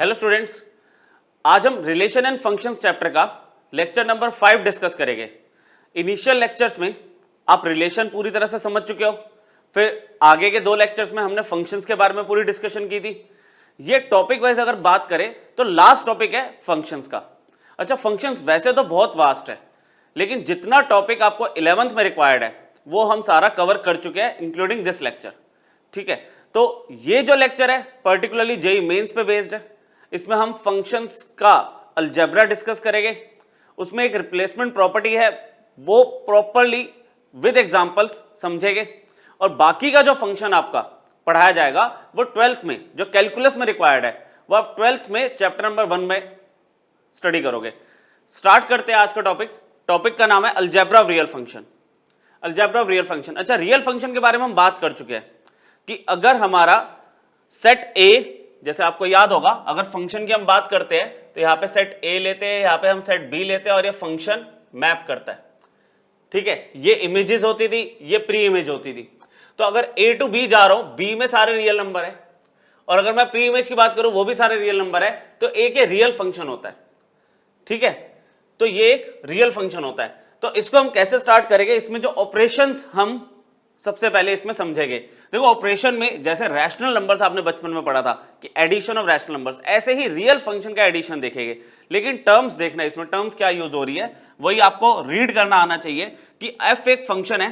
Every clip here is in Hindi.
हेलो स्टूडेंट्स, आज हम रिलेशन एंड फंक्शंस चैप्टर का लेक्चर नंबर 5 डिस्कस करेंगे। इनिशियल लेक्चर्स में आप रिलेशन पूरी तरह से समझ चुके हो, फिर आगे के 2 लेक्चर्स में हमने फंक्शंस के बारे में पूरी डिस्कशन की थी। ये टॉपिक वाइज अगर बात करें तो लास्ट टॉपिक है फंक्शंस का। अच्छा, फंक्शंस वैसे तो बहुत वास्ट है, लेकिन जितना टॉपिक आपको 11th में रिक्वायर्ड है वो हम सारा कवर कर चुके हैं इंक्लूडिंग दिस लेक्चर। ठीक है, तो ये जो लेक्चर है पर्टिकुलरली जेईई मेंस पे बेस्ड है। इसमें हम फंक्शंस का अलजेब्रा डिस्कस करेंगे, उसमें एक रिप्लेसमेंट प्रॉपर्टी है वो प्रॉपरली विद एग्जांपल्स समझेंगे, और बाकी का जो फंक्शन आपका पढ़ाया जाएगा वो 12th में जो कैलकुलस में रिक्वायर्ड है वो आप 12th में चैप्टर नंबर 1 में स्टडी करोगे। स्टार्ट करते हैं आज का टॉपिक का नाम है algebra of real function. Algebra of real function. अच्छा, रियल फंक्शन के बारे में हम बात कर चुके हैं कि अगर हमारा सेट ए, जैसे आपको याद होगा अगर फंक्शन की हम बात करते हैं तो यहां पे सेट ए लेते हैं, यहां पे हम सेट बी लेते हैं और ये फंक्शन मैप करता है। ठीक है, ये इमेजेस होती थी, ये प्री इमेज होती थी। तो अगर ए टू बी जा रहा हूं, बी में सारे रियल नंबर है, और अगर मैं प्री इमेज की बात करूं वो भी सारे रियल नंबर है, तो ए के रियल फंक्शन होता है। ठीक है, तो ये एक रियल फंक्शन होता है। तो इसको हम कैसे स्टार्ट करेंगे, इसमें जो ऑपरेशंस हम सबसे पहले इसमें समझेंगे। देखो, ऑपरेशन में जैसे रैशनल नंबर्स आपने बचपन में पढ़ा था कि एडिशन ऑफ रैशनल नंबर्स, ऐसे ही रियल फंक्शन का एडिशन देखेंगे। लेकिन टर्म्स देखना, इसमें टर्म्स क्या यूज हो रही है वही आपको रीड करना आना चाहिए कि एफ एक फंक्शन है,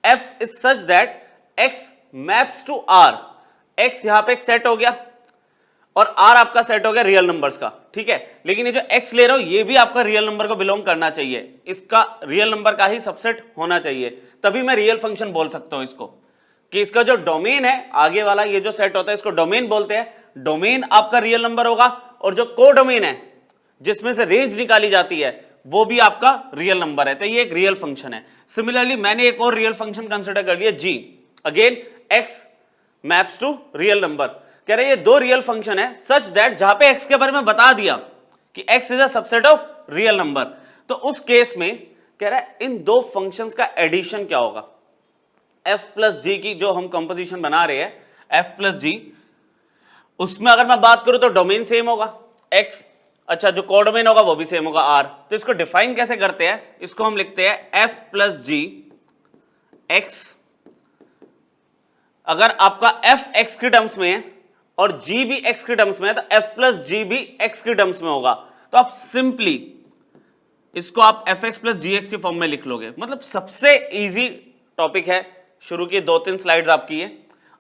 f is such that x maps to r. X यहां पे एक सेट हो गया और आर आपका सेट हो गया रियल नंबर्स का। ठीक है, लेकिन ये जो एक्स ले रहा हूं ये भी आपका रियल नंबर को बिलोंग करना चाहिए, इसका रियल नंबर का ही सबसेट होना चाहिए, तभी मैं रियल फंक्शन बोल सकता हूं इसको। कि इसका जो डोमेन है, आगे वाला ये जो सेट होता है इसको डोमेन बोलते हैं। डोमेन आपका रियल नंबर होगा और जो को डोमेन है जिसमें से रेंज निकाली जाती है वो भी आपका रियल नंबर है, तो ये एक रियल फंक्शन है। सिमिलरली मैंने एक और रियल फंक्शन कंसिडर कर लिया g, again x maps to real number. कह रहे ये 2 रियल फंक्शन है सच दैट, जहां पे एक्स के बारे में बता दिया कि x is a subset of real number, तो उस केस में कह रहा है इन 2 फंक्शंस का एडिशन क्या होगा। f प्लस जी की जो हम कंपोजिशन बना रहे हैं f प्लस जी, उसमें अगर मैं बात करूं तो डोमेन सेम होगा x, अच्छा जो कोडोमेन होगा वो भी सेम होगा r। तो इसको डिफाइन कैसे करते हैं, इसको हम लिखते हैं f प्लस जी x। अगर आपका f x के टर्म्स में है और g भी x के टर्म्स में है तो f प्लस जी भी x के टर्म्स में होगा। तो आप सिंपली इसको आप fx प्लस जी के फॉर्म में लिख लोगे। मतलब सबसे इजी टॉपिक है, शुरू की 2-3 स्लाइड्स आपकी है,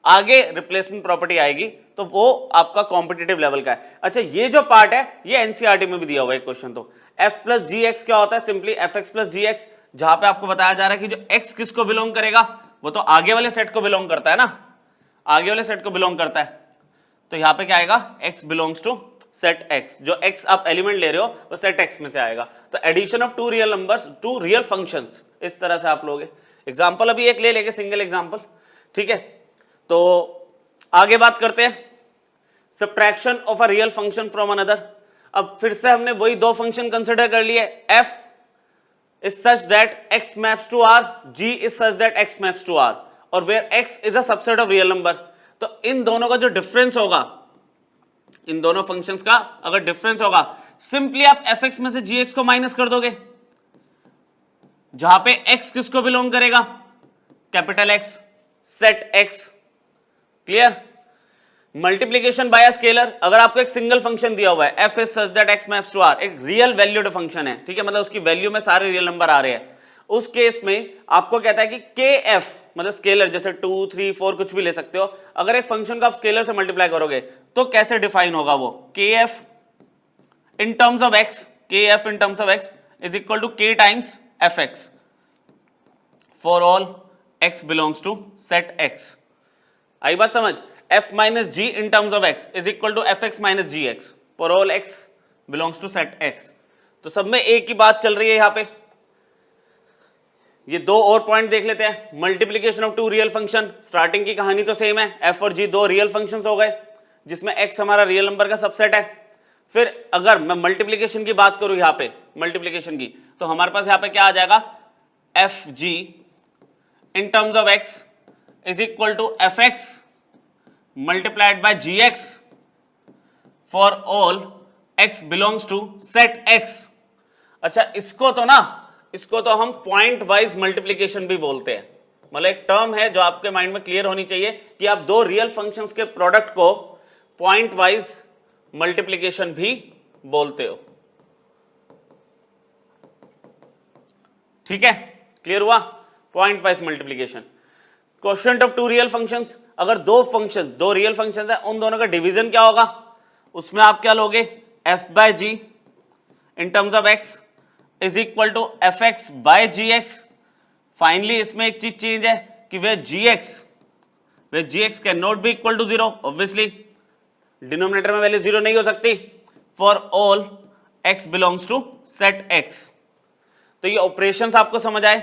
आगे रिप्लेसमेंट प्रॉपर्टी आएगी तो वो आपका कॉम्पिटिटिव लेवल का है। अच्छा, ये जो पार्ट है ये एनसीईआरटी में भी दिया हुआ है क्वेश्चन। तो f प्लस जी एक्स क्या होता है, simply fx plus g x, जहां पे आपको बताया जा रहा है कि जो x किसको बिलोंग करेगा, वो तो आगे वाले सेट को बिलोंग करता है ना, आगे वाले सेट को बिलोंग करता है। तो यहां पे क्या आएगा, x belongs to set x, जो x आप एलिमेंट ले रहे हो वो सेट x में से आएगा। तो addition of 2 real numbers, 2 real functions, इस तरह से आप लोगे। एग्जाम्पल अभी एक ले लेंगे, सिंगल एग्जाम्पल। ठीक है, तो आगे बात करते हैं subtraction of a real function from another. अब फिर से हमने वही 2 फंक्शन कंसिडर कर लिए, f is such that x maps to r, g is such that x maps to r, और where x is a subset of real number. तो इन दोनों का जो डिफरेंस होगा, इन दोनों फंक्शंस का अगर डिफरेंस होगा, सिंपली आप fx में से gx को माइनस कर दोगे, जहां पे x किसको बिलोंग करेगा, capital X, set x। Clear. Multiplication by scalar, अगर आपको एक सिंगल फंक्शन दिया हुआ है f is such that x maps to r, एक रियल वैल्यूड फंक्शन है, ठीक है, मतलब उसकी वैल्यू में सारे रियल नंबर आ रहे हैं, उस केस में आपको कहता है कि kf मतलब स्केलर, जैसे 2, 3, 4 कुछ भी ले सकते हो, अगर एक फंक्शन को आप स्केलर से मल्टीप्लाई करोगे तो कैसे डिफाइन होगा वो, kf in terms of x, kf in terms of x is equal to k times fx for all x belongs to set x। आई बात समझ, f minus g in terms of x is equal to fx minus g x for all x belongs to set x। तो सब में एक ही बात चल रही है यहां पे। ये 2 और पॉइंट देख लेते हैं। Multiplication of 2 real function, starting की कहानी तो सेम है, f और g 2 रियल फंक्शंस हो गए जिसमें x हमारा रियल नंबर का सबसेट है। फिर अगर मैं मल्टीप्लीकेशन की बात करूं यहां पे, मल्टीप्लीकेशन की, तो हमारे पास यहां पे क्या आ जाएगा, f g in terms of x is equal to fx multiplied by gx for all x belongs to set x। अच्छा, इसको तो हम पॉइंट वाइज मल्टीप्लीकेशन भी बोलते हैं। मतलब एक टर्म है जो आपके माइंड में क्लियर होनी चाहिए कि आप दो रियल फंक्शंस के प्रोडक्ट को पॉइंट वाइज मल्टीप्लीकेशन भी बोलते हो। ठीक है, क्लियर हुआ? Point wise multiplication. Quotient of two real functions, अगर दो रियल फंक्शंस है, उन दोनों का डिवीजन क्या होगा? उसमें आप क्या लोगे? f by g in terms of x is equal to f x by g x. Finally इसमें एक चीज चेंज है कि वे g x can not be equal to zero. Obviously denominator में वैल्यू जीरो नहीं हो सकती। For all x belongs to set x। तो ये ऑपरेशंस आपको समझ आए,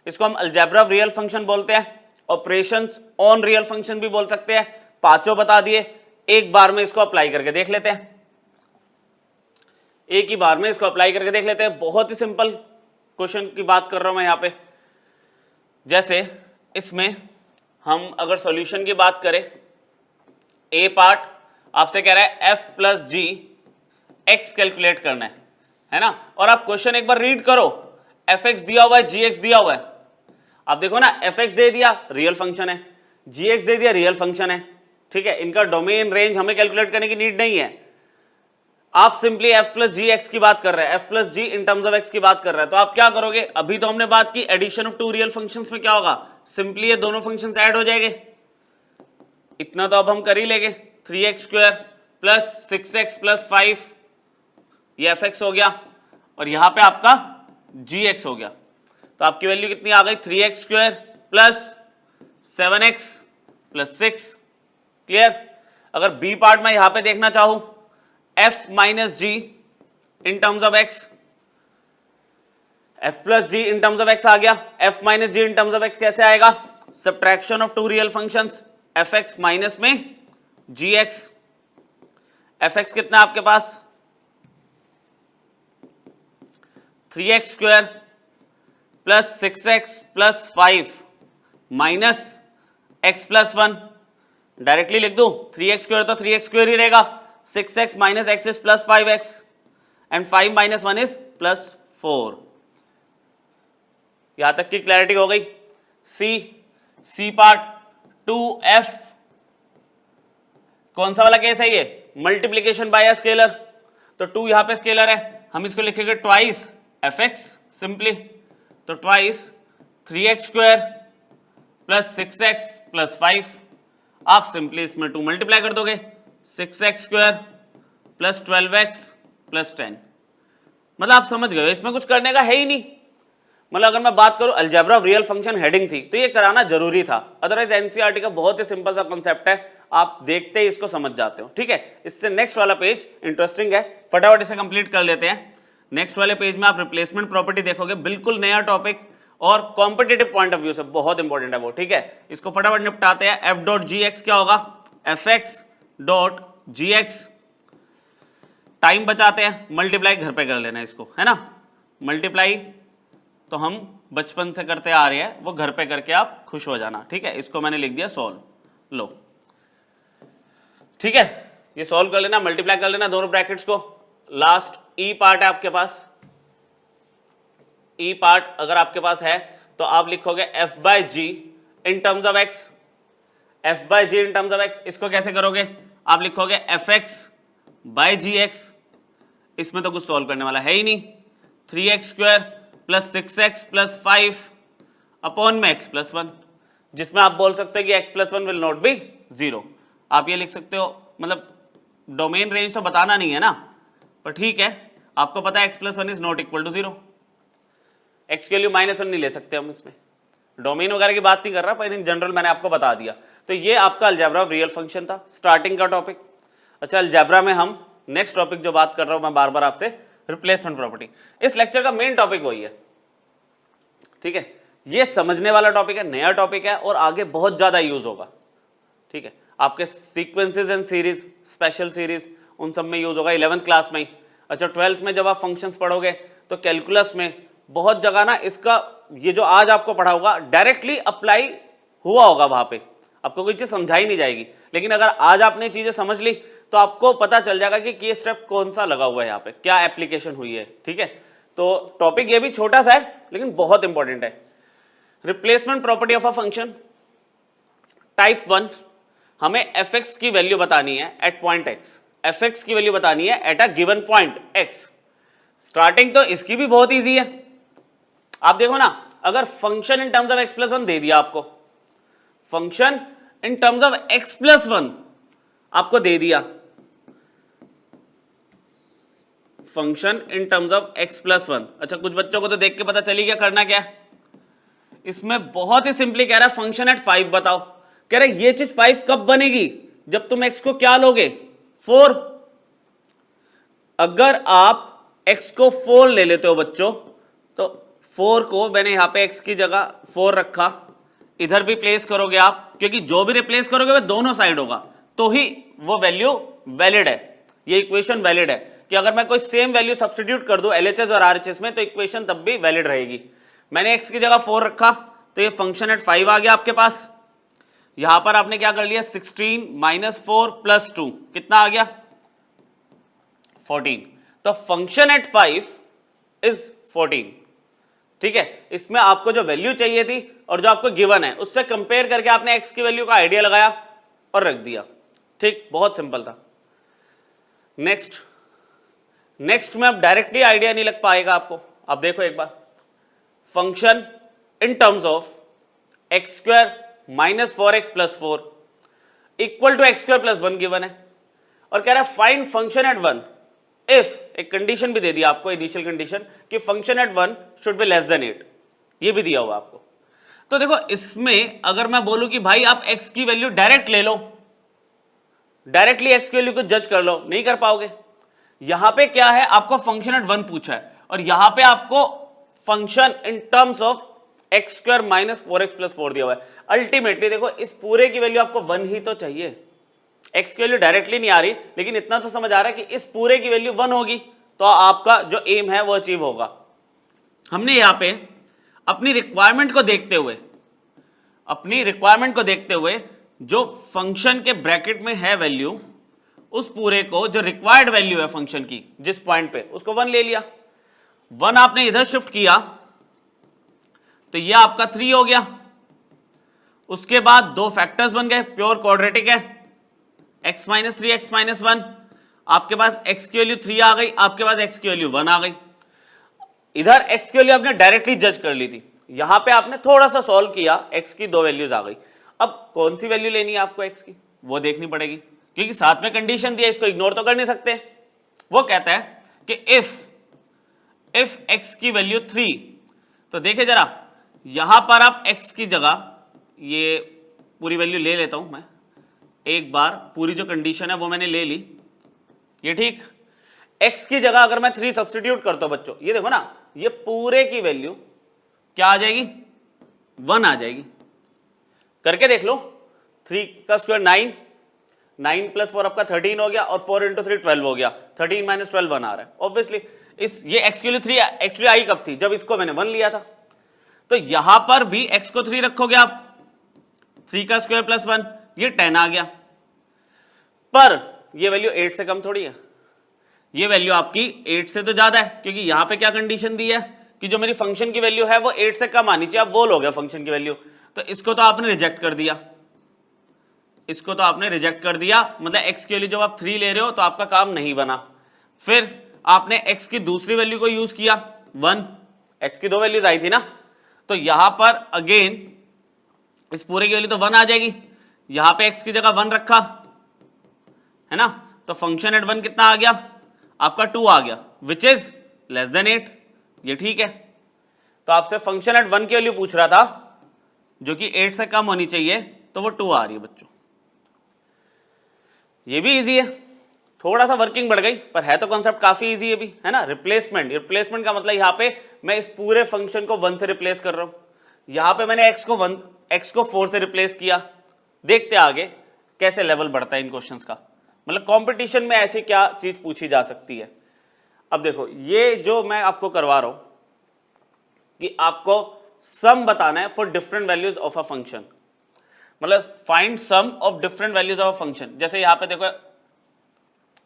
इसको हम अलजेब्रा ऑफ रियल फंक्शन बोलते हैं। ऑपरेशंस ऑन रियल फंक्शन भी बोल सकते हैं। पांचों बता दिए, एक बार में इसको अप्लाई करके देख लेते हैं। एक ही बार में इसको अप्लाई करके देख लेते हैं। बहुत ही सिंपल क्वेश्चन की बात कर रहा हूं मैं यहां पे। जैसे इसमें हम अगर सॉल्यूशन की बात करें, ए पार्ट आपसे कह रहा है f plus g x calculate करना है ना। और आप क्वेश्चन एक बार रीड करो, एफ एक्स दिया हुआ है, जी एक्स दिया हुआ है। आप देखो ना, एफ एक्स दे दिया रियल फंक्शन है, जी एक्स दे दिया रियल फंक्शन है। ठीक है, इनका डोमेन रेंज हमें कैलकुलेट करने की नीड नहीं है। आप simply f plus g x की बात कर रहे हैं, f plus g in terms of x की बात कर रहे हैं। तो आप क्या करोगे? अभी तो हमने बात की addition of two real functions में क्या होगा, सिंपली ये दोनों फंक्शंस ऐड हो जाएंगे। इतना तो अब हम कर ही लेंगे। 3x square plus 6x plus 5 ये fx हो गया, और यहां पे आपका gx हो गया। तो आपकी वैल्यू कितनी आ गई? 3x square plus 7x plus 6। Clear? अगर b पार्ट में यहां पे देखना चाहूं, f minus g in terms of x, f plus g in terms of x आ गया। f minus g in terms of x कैसे आएगा? Subtraction of two real functions, fx minus में gx। fx कितना आपके पास? 3x square plus 6x plus 5 minus x plus 1। Directly लिख दू, 3x स्क्वायर तो 3x स्क्वायर ही रहेगा, 6x minus x is plus 5x and 5 minus 1 is plus 4। यहां तक की क्लैरिटी हो गई। सी पार्ट 2f, कौन सा वाला केस है ये? Multiplication bye a scalar. तो 2 यहां पे स्केलर है, हम इसको लिखेंगे ट्वाइस fx सिंपली। तो twice 3x square plus 6x plus 5। आप सिंपली इसमें 2 मल्टीप्लाई कर दोगे, 6x square plus 12x plus 10। मतलब आप समझ गए, इसमें कुछ करने का है ही नहीं। मतलब अगर मैं बात करूं algebra of real function heading थी तो ये कराना जरूरी था, अदरवाइज एनसीईआरटी का बहुत ही सिंपल सा कॉन्सेप्ट है, आप देखते ही इसको समझ जाते हो। ठीक है, इससे नेक्स्ट वाला पेज इंटरेस्टिंग है, फटाफट इसे कंप्लीट कर लेते हैं। नेक्स्ट वाले पेज में आप रिप्लेसमेंट प्रॉपर्टी देखोगे, बिल्कुल नया टॉपिक और कॉम्पिटिटिव पॉइंट ऑफ व्यू से बहुत इंपॉर्टेंट है वो। ठीक है, इसको फटाफट निपटाते हैं। एफ डॉट जी एक्स क्या होगा? F x dot G x. Time बचाते हैं, मल्टीप्लाई घर पे कर लेना इसको, है ना। मल्टीप्लाई तो हम बचपन से करते आ रहे हैं, वो घर पे करके आप खुश हो जाना। ठीक है, इसको मैंने लिख दिया सॉल्व, लो। ठीक है, ये सॉल्व कर लेना, मल्टीप्लाई कर लेना दोनों ब्रैकेट्स को। लास्ट ई पार्ट है आपके पास, ई पार्ट अगर आपके पास है तो आप लिखोगे f by g in terms of x. F by g in terms of x, इसको कैसे करोगे? आप लिखोगे f x by g x. इसमें तो कुछ सॉल्व करने वाला है ही नहीं। 3x square plus 6x plus 5 upon में x प्लस 1, जिसमें आप बोल सकते हो कि x plus 1 will not be 0। आप ये लिख सकते हो, मतलब डोमेन रेंज तो बताना नहीं है ना, पर ठीक है, आपको पता है x plus 1 is not equal to 0। x के लिए -1 नहीं ले सकते हम, इसमें डोमेन वगैरह की बात नहीं कर रहा, पर इन जनरल मैंने आपको बता दिया। तो ये आपका अलजेब्रा ऑफ रियल फंक्शन था, स्टार्टिंग का टॉपिक। अच्छा, अलजेब्रा में हम नेक्स्ट टॉपिक जो बात कर रहा हूं मैं बार बार आपसे, रिप्लेसमेंट प्रॉपर्टी। इस लेक्चर का मेन टॉपिक वही है। ठीक है, ये समझने वाला टॉपिक है, नया टॉपिक है और आगे बहुत ज्यादा यूज होगा। ठीक है, आपके sequences and series, special series, उन सब में यूज होगा 11th क्लास में ही। अच्छा, 12th में जब आप फंक्शंस पढ़ोगे तो कैलकुलस में बहुत जगह ना इसका, ये जो आज आपको पढ़ा होगा डायरेक्टली अप्लाई हुआ होगा, वहां पे आपको कोई चीज समझाई नहीं जाएगी। लेकिन अगर आज आपने चीजें समझ ली तो आपको पता चल जाएगा कि ये स्टेप कौन सा लगा हुआ है, यहाँ पे क्या एप्लीकेशन हुई है। ठीक है, तो टॉपिक ये भी छोटा सा है लेकिन बहुत इंपॉर्टेंट है। Replacement property of a function type 1, हमें fx की वैल्यू बतानी है एट पॉइंट x, fx की वैल्यू बतानी है at a given point x। Starting तो इसकी भी बहुत इजी है, आप देखो ना, अगर function in terms of x plus 1 दे दिया आपको, function in terms of x plus 1 आपको दे दिया, function in terms of x plus 1। अच्छा, कुछ बच्चों को तो देख के पता चली गया करना क्या है। इसमें बहुत ही सिंपली कह रहा है फंक्शन एट 5 बताओ। कह रहे ये चीज 5 कब बनेगी, जब तुम x को क्या लोगे 4। अगर आप x को 4 ले लेते हो बच्चों, तो 4 को मैंने यहां पे x की जगह 4 रखा, इधर भी प्लेस करोगे आप, क्योंकि जो भी रिप्लेस करोगे वो दोनों साइड होगा, तो ही वो वैल्यू वैलिड है, ये इक्वेशन वैलिड है। कि अगर मैं कोई सेम वैल्यू सब्स्टिट्यूट कर दूं LHS और RHS में, तो इक्वेशन तब भी वैलिड रहेगी। मैंने x की जगह 4 रखा, तो ये फंक्शन एट 5 आ गया आपके पास। यहां पर आपने क्या कर लिया, 16 माइनस 4 प्लस 2 कितना आ गया 14। तो फंक्शन एट 5 इज 14। ठीक है, इसमें आपको जो वैल्यू चाहिए थी और जो आपको गिवन है उससे कंपेयर करके आपने x की वैल्यू का आइडिया लगाया और रख दिया। ठीक, बहुत सिंपल था। नेक्स्ट में अब डायरेक्टली आइडिया नहीं लग पाएगा आपको। अब देखो एक बार, function in terms of x square minus 4x plus 4 equal to x square plus 1 given है, और कह रहा है फाइंड फंक्शन एट 1 इफ, एक कंडीशन भी दे दिया आपको, इनिशियल कंडीशन कि function at 1 should be less than 8, ये भी दिया हुआ आपको। तो देखो इसमें अगर मैं बोलूं कि भाई आप x की वैल्यू डायरेक्ट ले लो, डायरेक्टली x की वैल्यू को जज कर लो, नहीं कर पाओगे। यहां पे क्या है, आपको फंक्शन एट 1 पूछा है, और यहां पे आपको function in terms of x square minus 4x plus 4 दिया हुआ है। अल्टीमेटली देखो इस पूरे की वैल्यू आपको 1 ही तो चाहिए, x की वैल्यू डायरेक्टली नहीं आ रही, लेकिन इतना तो समझ आ रहा है कि इस पूरे की वैल्यू 1 होगी, तो आपका जो एम है वो अचीव होगा। हमने यहां पे अपनी रिक्वायरमेंट को देखते हुए जो फंक्शन के ब्रैकेट में है वैल्यू, उस पूरे को जो रिक्वायर्ड वैल्यू है फंक्शन की जिस पॉइंट पे, उसको 1 ले लिया। 1 आपने इधर शिफ्ट किया तो ये आपका 3 हो गया। उसके बाद दो फैक्टर्स बन गए, प्योर क्वाड्रेटिक है, x माइनस 3 x माइनस 1, आपके पास x की वैल्यू 3 आ गई, आपके पास x की वैल्यू 1 आ गई। इधर x की वैल्यू आपने डायरेक्टली जज कर ली थी, यहां पे आपने थोड़ा सा सॉल्व किया, x की दो वैल्यूज आ गई। अब कौन सी वैल्यू लेनी है आपको x की, वो देखनी पड़ेगी, क्योंकि साथ में कंडीशन दिया, इसको इग्नोर तो कर नहीं सकते। वो कहता है कि इफ x की वैल्यू 3, तो देखिए जरा यहां पर आप x की जगह, ये पूरी वैल्यू ले लेता हूं मैं एक बार, पूरी जो कंडीशन है वो मैंने ले ली, ये ठीक। x की जगह अगर मैं 3 सब्स्टिट्यूट करता हूं बच्चों, ये देखो ना, ये पूरे की वैल्यू क्या आ जाएगी 1 आ जाएगी। करके देख लो, 3 का स्क्वायर 9, 9 प्लस 4 आपका 13 हो गया, और 4 इंटू 3 12 हो गया, 13 माइनस 12 1 आ रहा है। ऑब्वियसली ये x की वैल्यू 3 एक्चुअली आई कब थी, जब इसको मैंने 1 लिया था। तो यहां पर भी x को 3 रखोगे आप, 3 का स्क्वायर प्लस 1, ये 10 आ गया। पर ये वैल्यू 8 से कम थोड़ी है, ये वैल्यू आपकी 8 से तो ज्यादा है, क्योंकि यहां पे क्या कंडीशन दी है कि जो मेरी फंक्शन की वैल्यू है वो 8 से कम आनी चाहिए। अब वो हो गया फंक्शन की वैल्यू, तो इसको तो आपने रिजेक्ट कर दिया, मतलब x की वैल्यू जब आप 3 ले रहे हो तो आपका काम नहीं बना। फिर आपने x की दूसरी वैल्यू को यूज किया 1, x की दो वैल्यूज आई थी ना, तो यहां पर अगेन इस पूरे की वैल्यू तो 1 आ जाएगी, यहां पे x की जगह 1 रखा है ना, तो फंक्शन एट 1 कितना आ गया आपका 2 आ गया, विच इज लेस देन 8, ये ठीक है। तो आपसे फंक्शन एट 1 की वैल्यू पूछ रहा था जो कि 8 से कम होनी चाहिए, तो वो 2 आ रही है बच्चों। ये भी इजी है, थोड़ा सा वर्किंग बढ़ गई, पर है तो कॉन्सेप्ट काफी इजी है भी, है ना। रिप्लेसमेंट का मतलब यहां पे मैं इस पूरे फंक्शन को 1 से रिप्लेस कर रहा हूं, यहां पे मैंने x को 4 से रिप्लेस किया। देखते आगे कैसे लेवल बढ़ता है इन क्वेश्चंस का, मतलब कंपटीशन में ऐसी क्या चीज पूछी जा सकती है। अब देखो ये जो मैं आपको करवा रहा हूं कि आपको सम बताना है for different values of a function, मतलब find sum of different values of a function. जैसे यहां पे देखो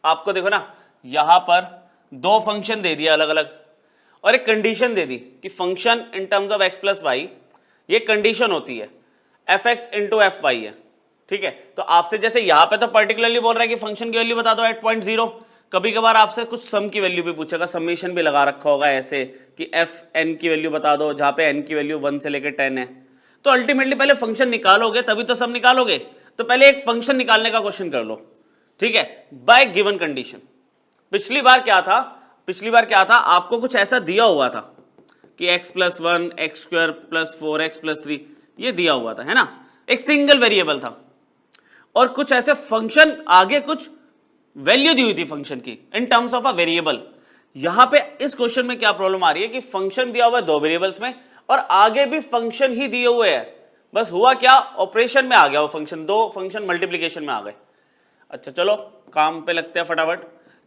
आपको देखो ना यहां पर दो फंक्शन दे दिया अलग अलग और एक कंडीशन दे दी कि function in terms of x plus y, ये कंडीशन होती है f x into f y है, ठीक है। तो आपसे जैसे यहां पे तो पर्टिकुलरली बोल रहा है कि फंक्शन की वैल्यू बता दो एट पॉइंट जीरो, कभी कभार आपसे कुछ सम की वैल्यू भी पूछेगा, समेशन भी लगा रखा होगा ऐसे कि एफ एन की वैल्यू बता दो, जहां पे एन की वैल्यू 1 से लेकर 10 है। तो अल्टीमेटली पहले फंक्शन निकालोगे तभी तो सम निकालोगे, तो पहले एक फंक्शन निकालने का क्वेश्चन कर लो, ठीक है, बाय गिवन कंडीशन। पिछली बार क्या था, आपको कुछ ऐसा दिया हुआ था कि x plus one x square plus four x plus three, ये दिया हुआ था, है ना, एक सिंगल वेरिएबल था और कुछ ऐसे फंक्शन आगे कुछ वैल्यू दी हुई थी फंक्शन की इन टर्म्स ऑफ अ वेरिएबल। यहां पे इस क्वेश्चन में क्या प्रॉब्लम आ रही है कि फंक्शन दिया हुआ है दो वेरिएबल्स में और आगे भी फंक्शन ही दिए हुए हैं, बस हुआ क्या, ऑपरेशन में आ गया वो फंक्शन, दो फंक्शन मल्टीप्लीकेशन में आ गए। अच्छा चलो काम पे लगते हैं फटाफट।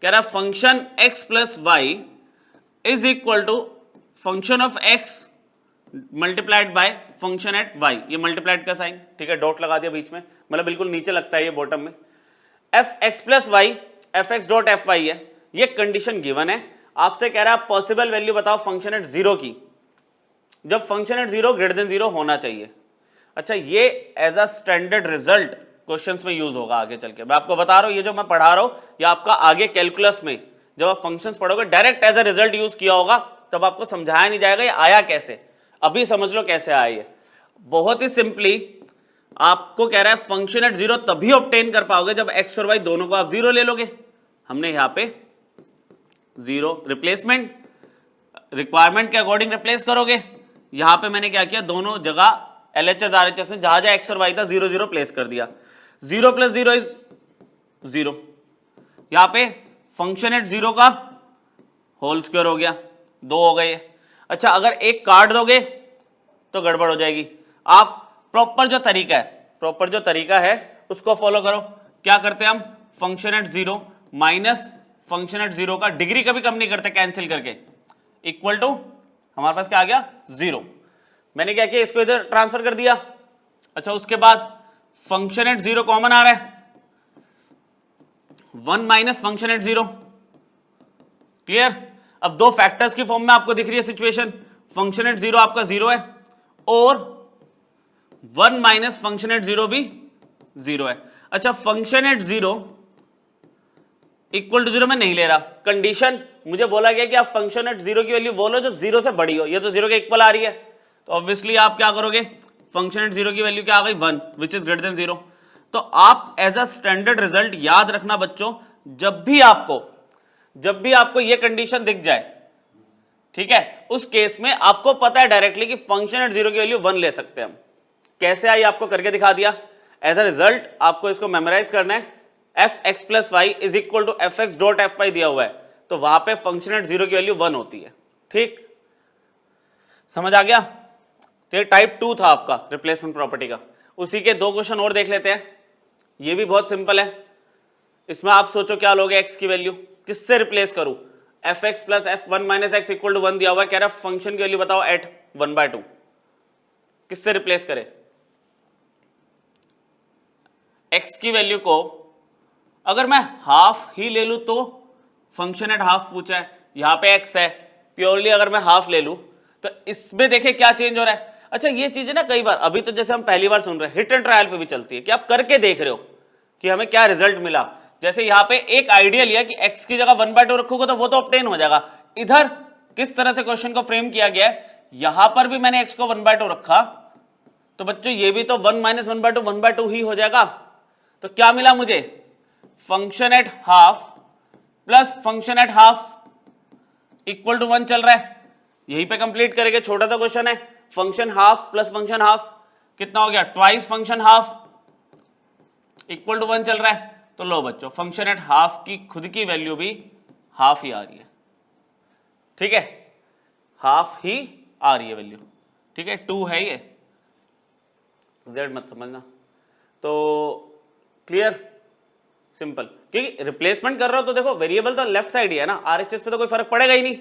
कह रहा है function x plus y is equal to function of x multiplied by function at y, ये मल्टीप्लाइड का साइन, ठीक है, डॉट लगा दिया बीच में, मतलब बिल्कुल नीचे लगता है ये बॉटम में। F x plus y f x dot f y है, ये कंडीशन गिवन है। आपसे कह रहा है पॉसिबल वैल्यू बताओ फंक्शन एट जीरो की, जब function at zero greater than zero होना चाहिए। अच्छा ये as a standard result questions में यूज होगा आगे चल के, मैं आपको बता रहा हूं, ये जो मैं पढ़ा रहा हूं ये आपका आगे कैलकुलस में जब आप फंक्शंस पढ़ोगे direct as a result use किया होगा, तब आपको समझाया नहीं जाएगा ये आया कैसे। अभी समझ लो कैसे आया ये, बहुत ही सिंपली आपको कह रहा है फंक्शन एट जीरो तभी ऑब्टेन कर पाओगे जब एक्स और वाई दोनों को आप जीरो ले लोगे। हमने यहां पे जीरो रिप्लेसमेंट रिक्वायरमेंट के अकॉर्डिंग रिप्लेस करोगे, यहां पे मैंने क्या किया, दोनों जगह LHS RHS में जहां जहां एक्स और वाई था जीरो जीरो प्लेस कर दिया, zero plus zero is zero, यहां पे फंक्शन एट जीरो का होल स्क्वायर हो गया, दो हो गए। अच्छा अगर एक काट दोगे तो गड़बड़ हो जाएगी, आप प्रॉपर जो तरीका है उसको फॉलो करो। क्या करते हैं हम, function at zero minus function at zero का डिग्री कभी कम नहीं करते, कैंसिल करके इक्वल टू हमारे पास क्या आ गया, जीरो। मैंने क्या किया, इसको इधर ट्रांसफर कर दिया। अच्छा उसके बाद फंक्शन एट जीरो कॉमन आ रहा है, one minus function at zero, clear. अब दो फैक्टर्स की फॉर्म में आपको दिख रही है सिचुएशन, फंक्शन एट जीरो आपका जीरो है और one minus function at zero भी जीरो है। अच्छा function at zero equal to zero मैं नहीं ले रहा, कंडीशन मुझे बोला गया कि आप फंक्शन एट जीरो की वैल्यू बोलो जो जीरो से बड़ी हो, ये तो जीरो के इक्वल आ रही है, तो ऑब्वियसली आप क्या करोगे, फंक्शन एट जीरो की वैल्यू क्या आ गई, one, which is greater than zero. तो आप एज अ स्टैंडर्ड रिजल्ट याद रखना बच्चों, जब भी आपको ये कंडीशन दिख जाए, ठीक है, उस केस में आपको पता है डायरेक्टली कि फंक्शन एट जीरो की वैल्यू वन ले सकते हैं हम। कैसे आई आपको करके दिखा दिया। एज अ रिजल्ट आपको इसको मेमोराइज करना है, f x plus y is equal to f x dot f y दिया हुआ है, तो वहां पे फंक्शन एट जीरो की वैल्यू वन होती है, ठीक, समझ आ गया। तो ये टाइप 2 था आपका रिप्लेसमेंट प्रॉपर्टी का। उसी के दो क्वेश्चन और देख लेते हैं, ये भी बहुत सिंपल है। इसमें आप सोचो क्या लोगे, एक्स की वैल्यू किससे रिप्लेस करूं, f x plus f one minus x equal to one दिया हुआ है, कह रहा है फंक्शन की वैल्यू बताओ एट वन बाय टू, किससे रिप्लेस करे, एक्स की वैल्यू को अगर मैं हाफ ही ले लूं तो फंक्शन एट हाफ पूछा है, यहां पे एक्स है, प्योरली अगर मैं हाफ ले लूं तो इसमें देखे क्या चेंज हो रहा है। अच्छा ये चीज ना कई बार, अभी तो जैसे हम पहली बार सुन रहे हैं, हिट एंड ट्रायल पे भी चलती है कि आप करके देख रहे हो कि हमें क्या रिजल्ट मिला। जैसे यहां पे एक आइडिया लिया कि x की जगह वन बाय टू रखोगे तो वो तो ऑब्टेन हो जाएगा। इधर किस तरह से क्वेश्चन को फ्रेम किया गया है, यहां पर भी मैंने x को वन बाय टू रखा, तो बच्चों ये भी तो one minus one by two ही हो जाएगा। तो क्या मिला मुझे, function at half plus function at half equal to one चल रहा है, यहीं पे कंप्लीट करेंगे, छोटा सा क्वेश्चन है। Function half plus function half कितना हो गया, twice function half equal to one चल रहा है। तो लो बच्चों फंक्शन एट हाफ की खुद की वैल्यू भी हाफ ही आ रही है, ठीक है, हाफ ही आ रही है वैल्यू, ठीक है, टू है ये, जेड मत समझना। तो क्लियर, सिंपल, क्योंकि रिप्लेसमेंट कर रहा हो तो देखो वेरिएबल तो लेफ्ट साइड ही है ना, आरएचएस पे तो कोई फर्क पड़ेगा ही नहीं,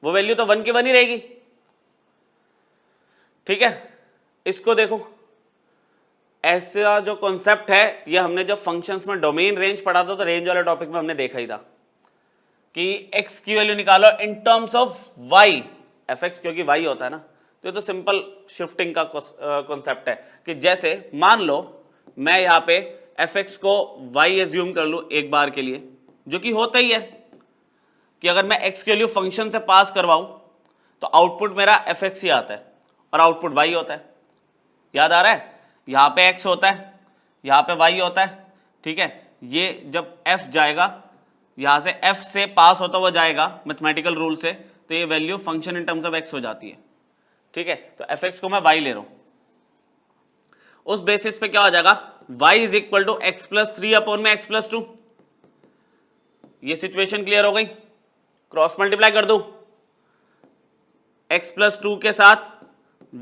वो वैल्यू तो वन की वन ही रहेगी, ठीक है। इसको देखो ऐसा जो कॉन्सेप्ट है ये हमने जब फंक्शंस में डोमेन रेंज पढ़ा था तो रेंज वाले टॉपिक में हमने देखा ही था कि x की वैल्यू निकालो इन टर्म्स ऑफ y, fx क्योंकि y होता है ना, तो ये तो सिंपल शिफ्टिंग का कॉन्सेप्ट है कि जैसे मान लो मैं यहाँ पे fx को y एज्यूम कर लूँ एक बार के लिए, जो कि होता ही है कि अगर मैं x की वैल्यू फंक्शन से पास करवाऊं तो आउटपुट मेरा fx ही आता है और आउटपुट y होता है। याद आ रहा है, यहाँ पे x होता है, यहाँ पे y होता है, ठीक है। ये जब f जाएगा यहाँ से f से पास होता हुआ जाएगा मैथमेटिकल रूल से, तो ये value function in terms of x हो जाती है, ठीक है। तो fx को मैं y ले रहा हूं, उस बेसिस पे क्या हो जाएगा, y is equal to x plus 3 upon में x प्लस 2। ये सिचुएशन क्लियर हो गई। क्रॉस मल्टीप्लाई कर दो x प्लस 2 के साथ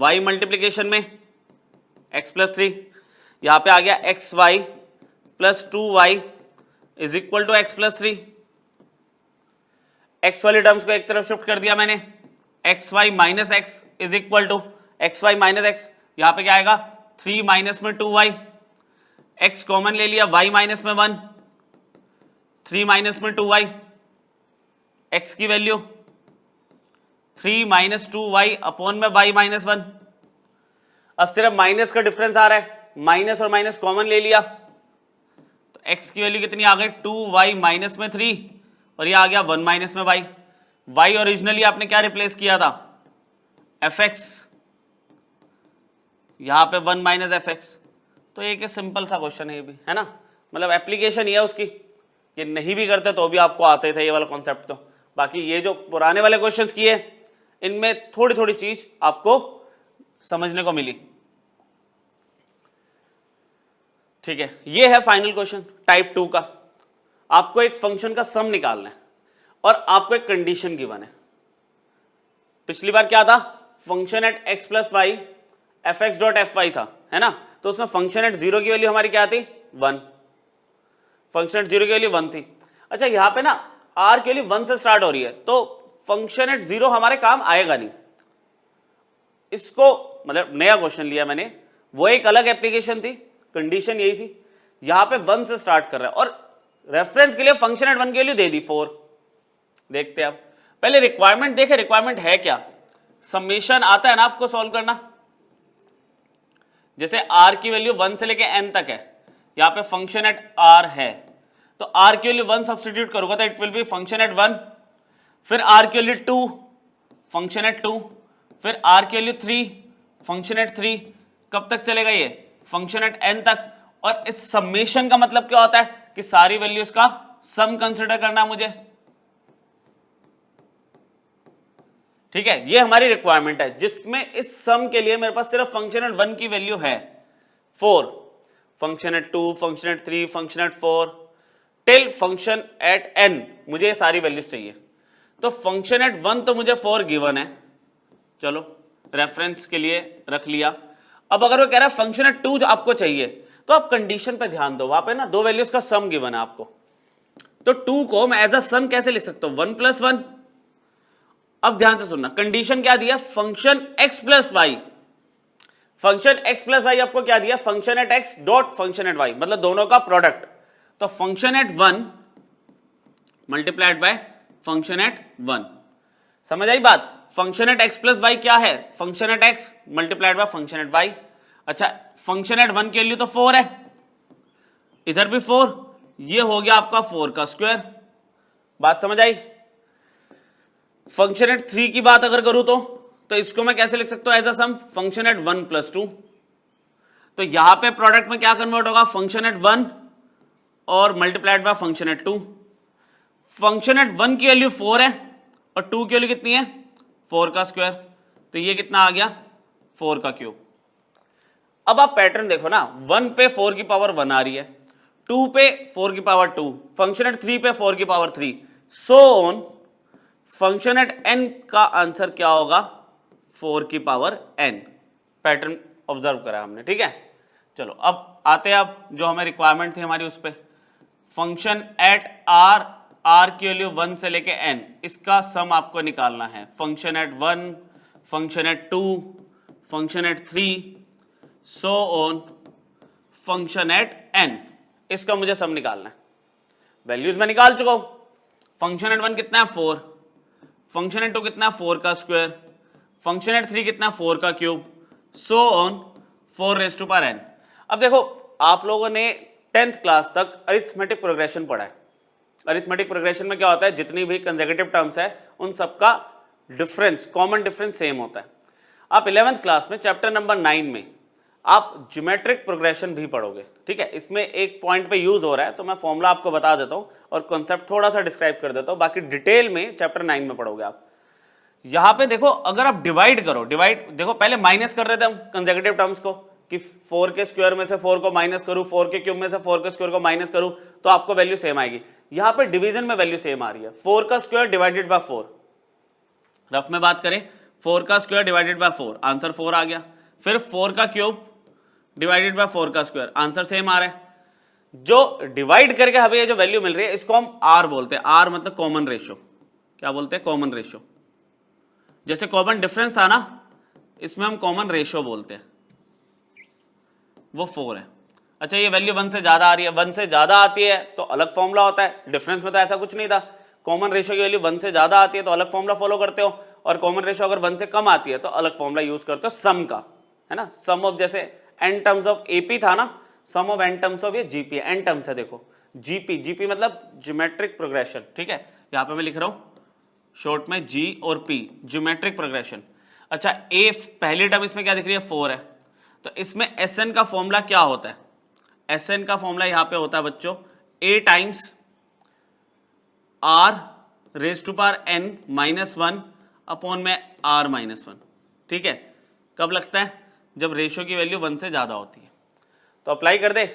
y मल्टीप्लीकेशन में x प्लस 3, यहां पे आ गया x y plus 2y is equal to x plus 3। X वाली टर्म्स को एक तरफ शिफ्ट कर दिया मैंने, x y minus x is equal to x y minus x, यहां पे क्या आएगा 3 माइनस में 2y, x कॉमन ले लिया, y माइनस में 1, 3 माइनस में 2y, x की वैल्यू 3 माइनस 2y अपॉन में y माइनस 1। अब सिर्फ माइनस का डिफरेंस आ रहा है, माइनस और माइनस कॉमन ले लिया तो x की वैल्यू कितनी आ गई 2y माइनस में 3 और ये आ गया 1 माइनस में y। y ओरिजिनली आपने क्या रिप्लेस किया था fx, यहां पे 1 माइनस fx। तो एक सिंपल सा क्वेश्चन है ये भी, है ना, मतलब एप्लीकेशन ये है उसकी, ये नहीं भी करते तो भी आपको आते थे ये वाला कॉन्सेप्ट। तो बाकी ये जो पुराने वाले क्वेश्चंस किए इनमें थोड़ी थोड़ी चीज आपको समझने को मिली, ठीक है। ये है फाइनल क्वेश्चन टाइप 2 का। आपको एक फंक्शन का सम निकालना है और आपको एक कंडीशन गिवन है। पिछली बार क्या था, function at x plus y f x dot f y था, है ना, तो उसमें फंक्शन एट 0 की वैल्यू हमारी क्या थी 1, फंक्शन एट 0 की वैल्यू 1 थी। अच्छा यहाँ पे ना r की वैल्यू 1 से स्टार्ट हो रही है तो फंक्शन एट 0 हमारे काम आएगा नहीं। इसको मतलब नया क्वेश्चन लिया मैंने, वो एक अलग एप्लीकेशन थी, कंडीशन यही थी। यहां पे 1 से स्टार्ट कर रहा है और रेफरेंस के लिए फंक्शन एट 1 की वैल्यू दे दी 4। देखते हैं आप, पहले रिक्वायरमेंट देखे, रिक्वायरमेंट है क्या। समेशन आता है ना आपको सॉल्व करना, जैसे r की वैल्यू 1 से लेके n तक है, यहां पे फंक्शन एट r है तो r की वैल्यू 1 सब्स्टिट्यूट करूंगा तो it will be function at 1, फिर r की वैल्यू 2 फंक्शन एट 2, फिर r की वैल्यू 3 फंक्शन एट 3। कब तक चलेगा ये, फंक्शन एट n तक। और इस समेशन का मतलब क्या होता है कि सारी वैल्यूज का सम कंसीडर करना है मुझे, ठीक है। ये हमारी रिक्वायरमेंट है जिसमें इस सम के लिए मेरे पास सिर्फ फंक्शन एट 1 की वैल्यू है 4, function at 2, function at 3, function at 4 till function at n, मुझे ये सारी वैल्यूज चाहिए। तो फंक्शन एट 1 तो मुझे 4 गिवन है, चलो रेफरेंस के लिए रख लिया। अब अगर वो कह रहा है फंक्शन एट 2 जो आपको चाहिए तो आप कंडीशन पे ध्यान दो, वहां पे ना दो वैल्यूज का सम गिवन है आपको, तो 2 को मैं एज अ सम कैसे लिख सकता हूं 1 प्लस 1। अब ध्यान से सुनना, कंडीशन क्या दिया, function x plus y, function x plus y आपको क्या दिया, function at x dot function at y, मतलब दोनों का प्रोडक्ट। तो function at 1 multiplied by function at 1, समझ आई बात। Function at x plus y क्या है, function at x multiplied by function at y। अच्छा फंक्शन एट 1 के लिए तो 4 है, इधर भी 4, ये हो गया आपका 4 का स्क्वायर, बात समझ आई। फंक्शन एट 3 की बात अगर करूं तो इसको मैं कैसे लिख सकता हूं as a sum, function at 1 plus 2। तो यहां पे प्रोडक्ट में क्या कन्वर्ट होगा, फंक्शन एट 1 और multiplied by function eight 2। Function at 1 की वैल्यू 4 है और 2 की वैल्यू कितनी है 4 का स्क्वायर, तो ये कितना आ गया 4 का क्यूब। अब आप पैटर्न देखो ना, 1 पे 4 की पावर 1 आ रही है, 2 पे 4 की पावर 2, फंक्शन एट 3 पे 4 की power 3, so on. Function at n का आंसर क्या होगा 4 की पावर n। पैटर्न ऑब्जर्व करा हमने, ठीक है। चलो अब आते हैं, अब जो हमें रिक्वायरमेंट थी हमारी उस पे, फंक्शन एट r की वैल्यू 1 से लेके n, इसका सम आपको निकालना है। Function at 1, function at 2, function at 3, so on, function at n, इसका मुझे सम निकालना है। वैल्यूज मैं निकाल चुका हूं। फंक्शन एट 1 कितना है 4, फंक्शन एट 2 कितना है 4 का स्क्वायर, फंक्शन एट 3 कितना है 4 का cube, so on 4 raise to power n। अब देखो आप लोगों ने 10th क्लास तक अरिथमेटिक प्रोग्रेशन पढ़ा है। अरिथमेटिक प्रोग्रेशन में क्या होता है, जितनी भी कंसेक्यूटिव टर्म्स है उन सबका डिफरेंस, कॉमन डिफरेंस सेम होता है। आप 11th क्लास में चैप्टर नंबर 9 में आप ज्योमेट्रिक प्रोग्रेशन भी पढ़ोगे, ठीक है। इसमें एक पॉइंट पे यूज हो रहा है तो मैं फॉर्मूला आपको बता देता हूं और कॉन्सेप्ट थोड़ा सा डिस्क्राइब कर देता हूं, बाकी डिटेल में चैप्टर 9 में पढ़ोगे आप। यहां पे देखो अगर आप डिवाइड करो, डिवाइड देखो पहले माइनस कर रहे थे हम कंसेक्यूटिव टर्म्स को कि 4 के स्क्वायर में से 4 को माइनस करूं, 4 के क्यूब में से 4 के स्क्वायर को माइनस करूं तो आपको वैल्यू सेम आएगी। यहां पे डिवीजन में वैल्यू सेम आ रही है, 4 का स्क्वायर डिवाइडेड बाय 4, रफ में बात करें 4 का स्क्वायर डिवाइडेड बाय 4, आंसर 4 आ गया। फिर 4 का क्यूब डिवाइडेड बाय 4 का स्क्वायर, आंसर सेम आ रहा है। जो डिवाइड करके हमें ये जो वैल्यू मिल रही है इसको हम आर बोलते हैं। आर मतलब कॉमन रेशियो, क्या बोलते हैं, कॉमन रेशियो। जैसे कॉमन डिफरेंस था ना, इसमें हम कॉमन रेशियो बोलते हैं, वो 4 है। अच्छा ये वैल्यू 1 से ज्यादा आ रही है, 1 से ज्यादा आती है तो अलग फॉर्मूला होता है, डिफरेंस में तो ऐसा कुछ नहीं था। कॉमन रेशियो की वैल्यू 1 से ज्यादा आती है तो अलग फॉर्मूला फॉलो करते हो, और कॉमन रेशियो अगर 1 से कम आती है तो अलग फॉर्मूला यूज करते हो सम का, है ना। सम ऑफ, जैसे n टर्म्स ऑफ एपी था ना, सम ऑफ n टर्म्स ऑफ ये जीपी, n टर्म्स है देखो, जीपी, जीपी मतलब ज्योमेट्रिक प्रोग्रेशन, ठीक है। यहां पे मैं लिख रहा हूं शॉर्ट में जी और पी, ज्योमेट्रिक प्रोग्रेशन। अच्छा ए पहली टर्म इसमें क्या दिख रही है 4 है, तो इसमें Sn का फॉर्मूला क्या होता है, Sn का फॉर्मूला यहां पे होता है बच्चों a times r raise to power n minus 1 upon में r माइनस 1, ठीक है। कब लगता है, जब रेशियो की वैल्यू 1 से ज्यादा होती है। तो अप्लाई कर दे,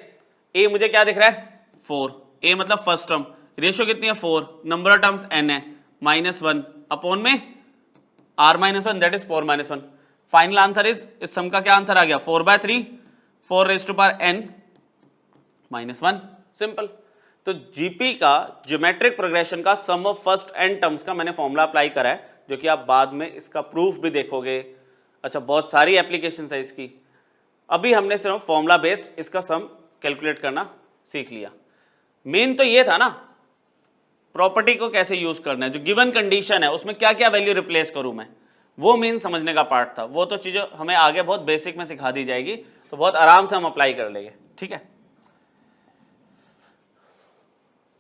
a मुझे क्या दिख रहा है 4, a मतलब फर्स्ट टर्म, रेशियो कितनी है 4, नंबर ऑफ टर्म्स n है, माइनस 1 अपॉन में r minus 1 that is 4 minus 1। Final answer is, इस सम का क्या आंसर आ गया 4/3, 4 raise to power n minus 1, simple. तो जीपी का ज्योमेट्रिक प्रोग्रेशन का sum of first n terms का मैंने फॉर्मूला अप्लाई करा है, जो कि आप बाद में इसका प्रूफ भी देखोगे। अच्छा बहुत सारी एप्लीकेशन है इसकी, अभी हमने सिर्फ फॉर्मूला बेस्ड इसका सम कैलकुलेट करना सीख लिया। मेन तो ये था ना, प्रॉपर्टी को कैसे यूज करना है, जो गिवन कंडीशन है उसमें क्या क्या वैल्यू रिप्लेस करूं मैं, वो मेन समझने का पार्ट था। वो तो चीजें हमें आगे बहुत बेसिक में सिखा दी जाएगी, तो बहुत आराम से हम अप्लाई कर लेंगे, ठीक है।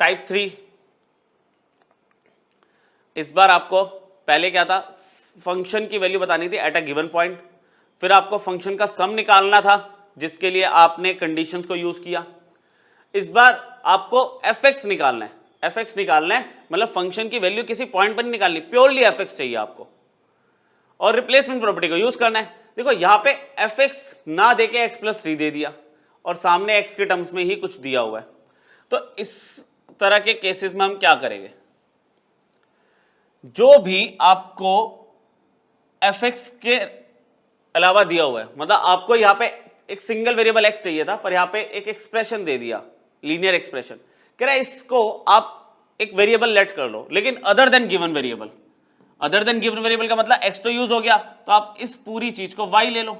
टाइप 3, इस बार आपको पहले क्या था, फंक्शन की वैल्यू बतानी थी एट अ गिवन पॉइंट, फिर आपको फंक्शन का सम निकालना था जिसके लिए आपने कंडीशंस को यूज किया। इस बार आपको fx निकालना है, fx निकालना है मतलब फंक्शन की वैल्यू किसी पॉइंट पर नहीं निकालनी, प्योरली fx चाहिए आपको, और रिप्लेसमेंट प्रॉपर्टी को यूज करना है। देखो यहां पे fx ना देके x+3 दे दिया और सामने x के टर्म्स में ही कुछ दिया हुआ है, तो इस तरह के केसेस में हम क्या करेंगे, जो भी आपको fx के अलावा दिया हुआ है, मतलब आपको यहां पे एक सिंगल वेरिएबल x चाहिए था पर यहां पे एक एक्सप्रेशन दे दिया, लीनियर एक्सप्रेशन, कह रहा है इसको आप एक वेरिएबल लेट कर लो लेकिन other than given variable. Other than given variable का मतलब x तो यूज हो गया, तो आप इस पूरी चीज को y ले लो,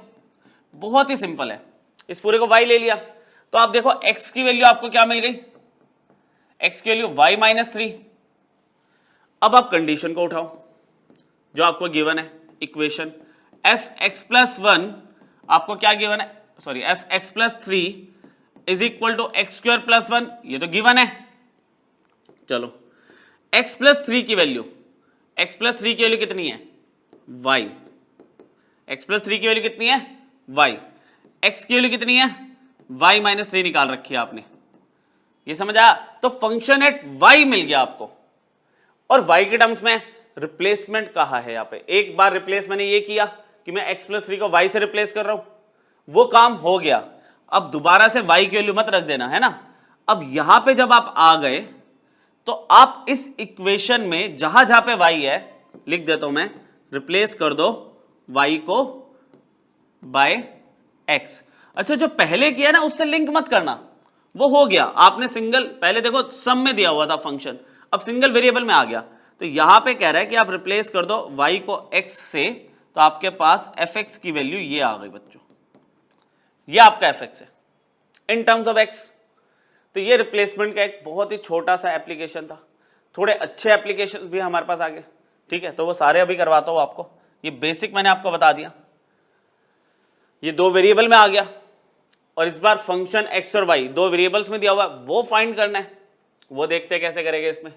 बहुत ही सिंपल है। इस पूरे को y ले लिया तो आप देखो x की वैल्यू आपको क्या मिल गई, x की वैल्यू y-3। अब आप कंडीशन को उठाओ जो आपको गिवन है, इक्वेशन fx+1 आपको क्या गिवन है, sorry fx+3 is equal to x²+1, ये तो गिवन है। चलो x+3 की वैल्यू, x+3 की वैल्यू कितनी है y, x+3 की वैल्यू कितनी है y, x की वैल्यू कितनी है y-3 निकाल रखी है आपने, ये समझ आया। तो फंक्शन एट y मिल गया आपको, और y के टर्म्स में रिप्लेसमेंट कहा है यहाँ पे। एक बार रिप्लेस मैंने ये किया कि मैं x+3 को y से रिप्लेस कर रहा हूं, वो काम हो गया। अब दोबारा से y की वैल्यू मत रख देना, है ना। अब यहां पे जब आप आ गए तो आप इस इक्वेशन में जहां जहां पे y है लिख देता हूं मैं, रिप्लेस कर दो y को बाय x। अच्छा जो पहले किया ना उससे लिंक मत करना, वो हो गया। आपने सिंगल, पहले देखो सम में दिया हुआ था फंक्शन, अब सिंगल वेरिएबल में आ गया, तो यहां पे कह रहा है कि आप रिप्लेस कर दो y को x से, तो आपके पास fx की वैल्यू ये आ गई बच्चों, ये आपका fx है। इन टर्म्स ऑफ एक्स। तो ये रिप्लेसमेंट का एक बहुत ही छोटा सा एप्लीकेशन था। थोड़े अच्छे एप्लीकेशंस भी हमारे पास आ गए, ठीक है, तो वो सारे अभी करवाता हूँ आपको। ये बेसिक मैंने आपको बता दिया। ये दो वेरिएबल में आ गया और इस बार फंक्शन एक्स और वाई दो वेरिएबल्स में दिया हुआ है, वो फाइंड करना है। वो देखते हैं कैसे करेंगे इसमें।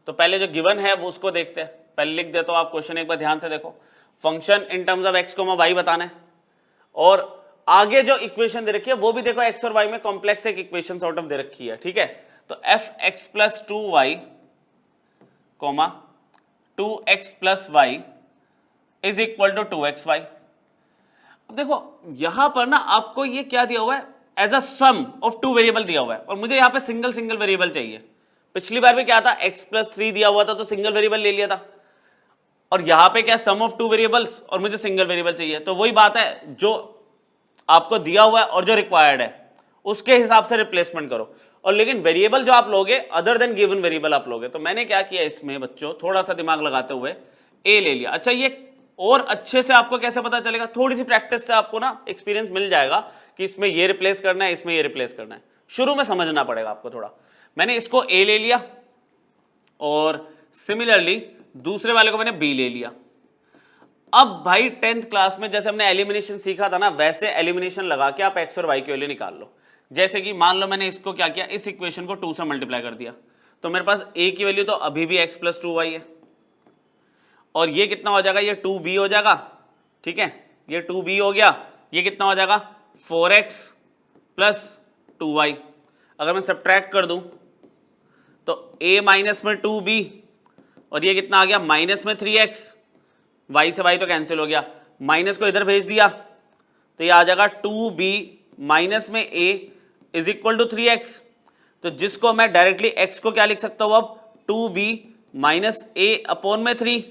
तो पहले जो गिवन है वो उसको देखते हैं। पहले लिख देता हूँ, आप क्वेश्चन एक बार ध्यान से देखो। Function in terms of x comma y बताना है और आगे जो इक्वेशन दे रखी है वो भी देखो एक्स और वाई में कॉम्प्लेक्स एक इक्वेशन सॉर्ट ऑफ दे रखी है, ठीक है। तो f x plus 2y comma 2x plus y is equal to 2xy। अब देखो यहां पर ना आपको ये क्या दिया हुआ है, as a sum of two variable दिया हुआ है और मुझे यहां पे सिंगल सिंगल वेरिएबल चाहिए। पिछली बार भी क्या था, x प्लस 3 दिया हुआ था तो सिंगल वेरिएबल ले लिया था, और यहां पे क्या सम ऑफ टू वेरिएबल्स और मुझे सिंगल वेरिएबल चाहिए। तो वही बात है, जो आपको दिया हुआ है और जो रिक्वायर्ड है उसके हिसाब से रिप्लेसमेंट करो। और लेकिन वेरिएबल जो आप लोगे अदर देन गिवन वेरिएबल आप लोगे। तो मैंने क्या किया इसमें बच्चों, थोड़ा सा दिमाग लगाते हुए ए ले लिया। अच्छा ये और अच्छे से आपको कैसे पता चलेगा, थोड़ी सी प्रैक्टिस से आपको ना एक्सपीरियंस मिल जाएगा कि इसमें ये रिप्लेस करना है, इसमें ये रिप्लेस करना है। शुरू में समझना पड़ेगा आपको थोड़ा। मैंने इसको ए ले लिया और सिमिलरली दूसरे वाले को मैंने बी ले लिया। अब भाई 10th क्लास में जैसे हमने एलिमिनेशन सीखा था ना, वैसे एलिमिनेशन लगा के आप एक्स और वाई की वैल्यू निकाल लो। जैसे कि मान लो मैंने इसको क्या किया, इस इक्वेशन को 2 से मल्टीप्लाई कर दिया, तो मेरे पास ए की वैल्यू तो अभी भी x प्लस 2y है और ये कितना हो जाएगा, ये 2b हो जाएगा, ठीक है, ये 2b हो गया। ये कितना हो जाएगा 4x प्लस 2y। अगर मैं सब्ट्रैक्ट कर दूं तो a माइनस में 2b और ये कितना आ गया माइनस में 3x। y से y तो कैंसिल हो गया, माइनस को इधर भेज दिया तो ये आ जाएगा 2b माइनस में a is equal to 3x। तो जिसको मैं डायरेक्टली x को क्या लिख सकता हूं अब, 2b माइनस a अपॉन में 3।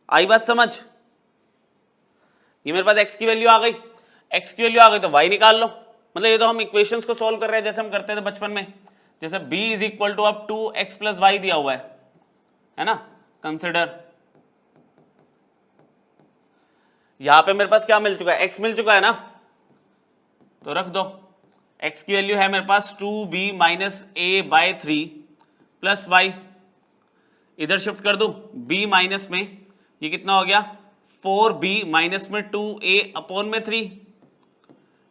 आई बात समझ, ये मेरे पास x की वैल्यू आ गई। x की वैल्यू आ गई तो y निकाल लो। मतलब ये तो हम इक्वेशंस को सॉल्व कर रहे हैं जैसे हम करते थे बचपन में। जैसे b इज इक्वल टू अब 2x प्लस वाई दिया हुआ है ना, कंसिडर। यहां पे मेरे पास क्या मिल चुका है, x मिल चुका है ना, तो रख दो। x की वैल्यू है मेरे पास 2b माइनस ए बाय 3 प्लस वाई। इधर शिफ्ट कर दो, b माइनस में ये कितना हो गया 4b माइनस में 2a अपॉन में 3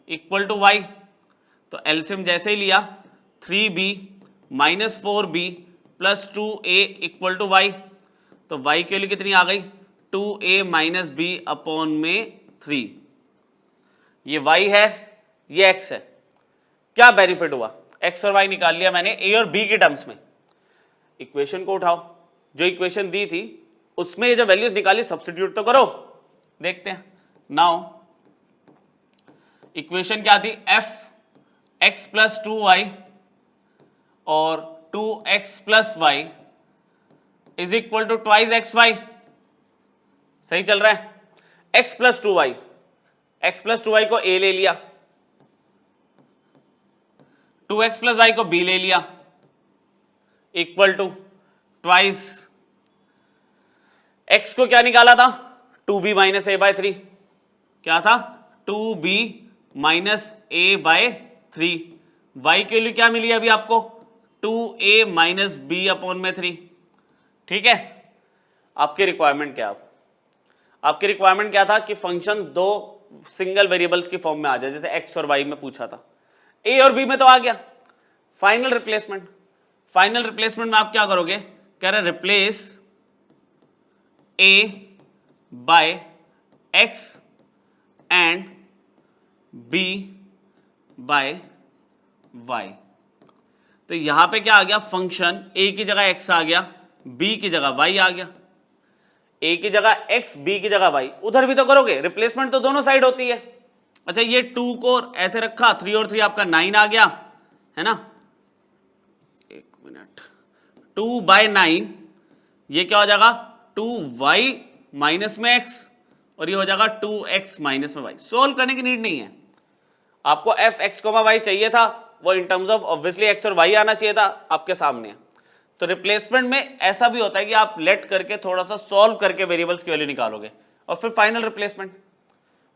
इक्वल टू y। तो एलसीएम जैसे ही लिया 3b minus 4b plus 2a equal to y। तो y की वैल्यू कितनी आ गई 2a माइनस b अपॉन में 3। ये y है, ये x है। क्या बेनिफिट हुआ, x और y निकाल लिया मैंने a और b के टर्म्स में। इक्वेशन को उठाओ, जो इक्वेशन दी थी उसमें ये जो वैल्यूज निकाली सब्स्टिट्यूट तो करो। देखते हैं नाउ इक्वेशन क्या थी, f x प्लस 2y और 2x plus y is equal to twice x y. सही चल रहा है, x plus 2y, x plus 2y को a ले लिया, 2x प्लस वाई को b ले लिया इक्वल टू ट्वाइस x को क्या निकाला था 2b माइनस ए बाय 3। क्या था 2b माइनस ए बाय 3। y की वैल्यू क्या मिली अभी आपको 2a माइनस b अपॉन में 3। ठीक है, आपकी रिक्वायरमेंट क्या, आपकी रिक्वायरमेंट क्या था कि फंक्शन दो सिंगल वेरिएबल्स की फॉर्म में आ जाए, जैसे x और y में पूछा था। a और b में तो आ गया। फाइनल रिप्लेसमेंट, फाइनल रिप्लेसमेंट में आप क्या करोगे, कह रहे replace a by x and b by y। तो यहां पे क्या आ गया, फंक्शन a की जगह x आ गया, b की जगह y आ गया। a की जगह x, b की जगह y। उधर भी तो करोगे, रिप्लेसमेंट तो दोनों साइड होती है। अच्छा ये 2 को ऐसे रखा, 3 और 3 आपका 9 आ गया, है ना। एक मिनट, 2 बाय 9 ये क्या हो जाएगा 2y माइनस में x और ये हो जाएगा 2x माइनस में y। सोल्व करने की नीड नहीं है आपको। f x y चाहिए था, वो इन टर्म्स ऑफ ऑब्वियसली x और y आना चाहिए था, आपके सामने। तो रिप्लेसमेंट में ऐसा भी होता है कि आप लेट करके थोड़ा सा सॉल्व करके वेरिएबल्स की वैल्यू निकालोगे और फिर फाइनल रिप्लेसमेंट।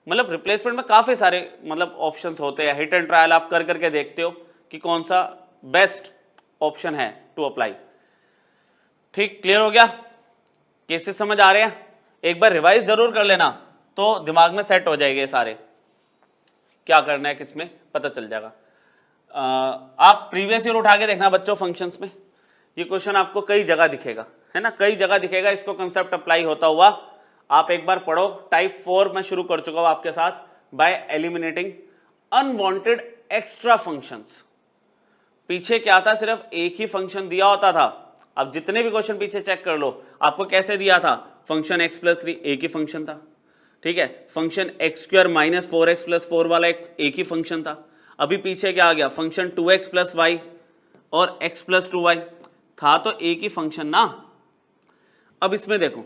मतलब रिप्लेसमेंट में काफी सारे मतलब ऑप्शंस होते हैं, हिट एंड ट्रायल आप कर करके देखते हो कि कौन सा बेस्ट ऑप्शन है टू अप्लाई। ठीक, क्लियर हो गया? केसेस समझ आ रहे हैं? एक बार रिवाइज जरूर कर लेना तो दिमाग में सेट हो जाएंगे सारे, क्या करना है किसमें पता चल जाएगा। आप प्रीवियस ईयर उठा के देखना बच्चों फंक्शंस में, ये क्वेश्चन आपको कई जगह दिखेगा, है ना, कई जगह दिखेगा इसको कंसेप्ट अप्लाई होता हुआ। आप एक बार पढ़ो, टाइप 4 में शुरू कर चुका हूं आपके साथ, bye eliminating unwanted extra functions. पीछे क्या था, सिर्फ एक ही फंक्शन दिया होता था। अब जितने भी क्वेश्चन पीछे चेक कर लो, आपको कैसे दिया था, फंक्शन x + 3 एक ही फंक्शन था, ठीक है, फंक्शन x² - 4x + 4 वाला एक ही फंक्शन था। अभी पीछे क्या आ गया, फंक्शन 2x + y और x + 2y, था तो एक ही फंक्शन ना। अब इसमें देखो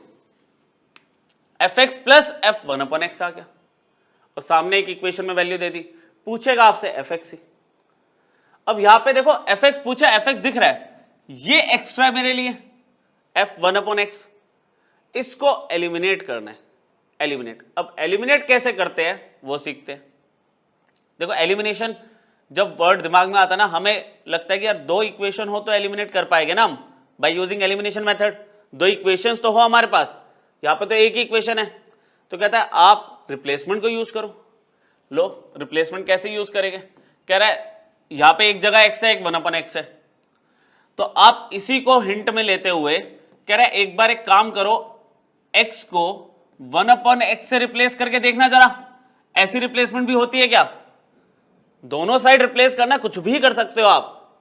fx + f1/x आ गया और सामने एक इक्वेशन में वैल्यू दे दी, पूछेगा आपसे fx ही। अब यहां पे देखो fx पूछा, fx दिख रहा है, ये एक्स्ट्रा मेरे लिए f1/x, इसको एलिमिनेट करना है, एलिमिनेट। अब एलिमिनेट कैसे करते हैं वो सीखते हैं। देखो एलिमिनेशन जब वर्ड दिमाग में आता ना, हमें लगता है कि यार दो इक्वेशन हो तो एलिमिनेट कर पाएंगे ना हम बाय यूजिंग एलिमिनेशन मेथड, दो इक्वेशंस तो हो हमारे पास, यहां पे तो एक ही इक्वेशन है, तो कहता है आप रिप्लेसमेंट को यूज करो। लो रिप्लेसमेंट कैसे यूज करेंगे, कह रहा है यहां पे एक जगह x है, एक 1/x है, तो आप इसी को हिंट में लेते हुए कह रहा है एक बार एक काम करो, x को 1/x से रिप्लेस करके देखना जरा, ऐसी रिप्लेसमेंट भी होती है क्या? दोनों साइड रिप्लेस करना, कुछ भी कर सकते हो आप,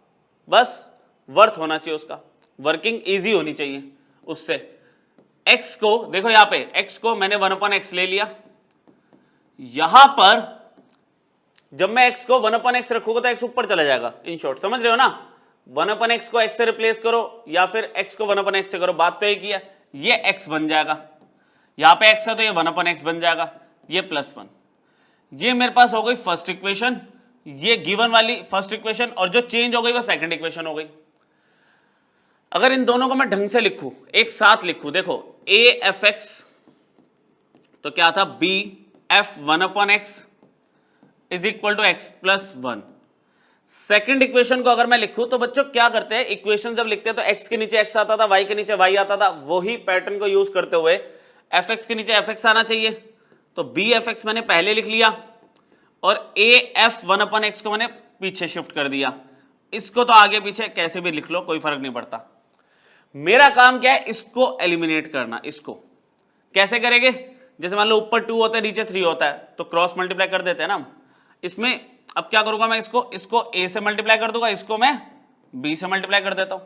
बस वर्थ होना चाहिए उसका, वर्किंग इजी होनी चाहिए उससे। x को देखो यहां पे x को मैंने 1/x ले लिया, यहां पर जब मैं x को 1/x रखूंगा तो x ऊपर चला जाएगा, इन शॉर्ट समझ रहे हो ना, 1/x को x से रिप्लेस करो या फिर x को 1/x से करो, बात तो एक ही है। ये x बन जाएगा, यहां पे x है तो ये 1/x बन जाएगा, ये +1। ये मेरे पास हो गई फर्स्ट इक्वेशन, ये गिवन वाली फर्स्ट इक्वेशन, और जो चेंज हो गई वो सेकंड इक्वेशन हो गई। अगर इन दोनों को मैं ढंग से लिखूं, एक साथ लिखूं, देखो a(f(x) तो क्या था, b(f1/x) is equal to x + 1। Second equation को अगर मैं लिखूं तो बच्चों क्या करते हैं, इक्वेशन जब लिखते हैं तो x के नीचे x आता था, y के नीचे y आता था, वही पैटर्न को यूज करते हुए fx के नीचे fx आना चाहिए, तो bfx मैंने पहले लिख लिया और af1/x को मैंने पीछे शिफ्ट कर दिया। इसको तो आगे पीछे कैसे भी लिख लो, कोई फर्क नहीं पड़ता। मेरा काम क्या है, इसको एलिमिनेट करना। इसको कैसे करेंगे, जैसे मान लो ऊपर 2 होता है नीचे 3 होता है, तो क्रॉस मल्टीप्लाई कर देते हैं ना हम। इसमें अब क्या करूंगा मैं, इसको a से मल्टीप्लाई कर दूंगा, इसको मैं b से मल्टीप्लाई कर देता हूं,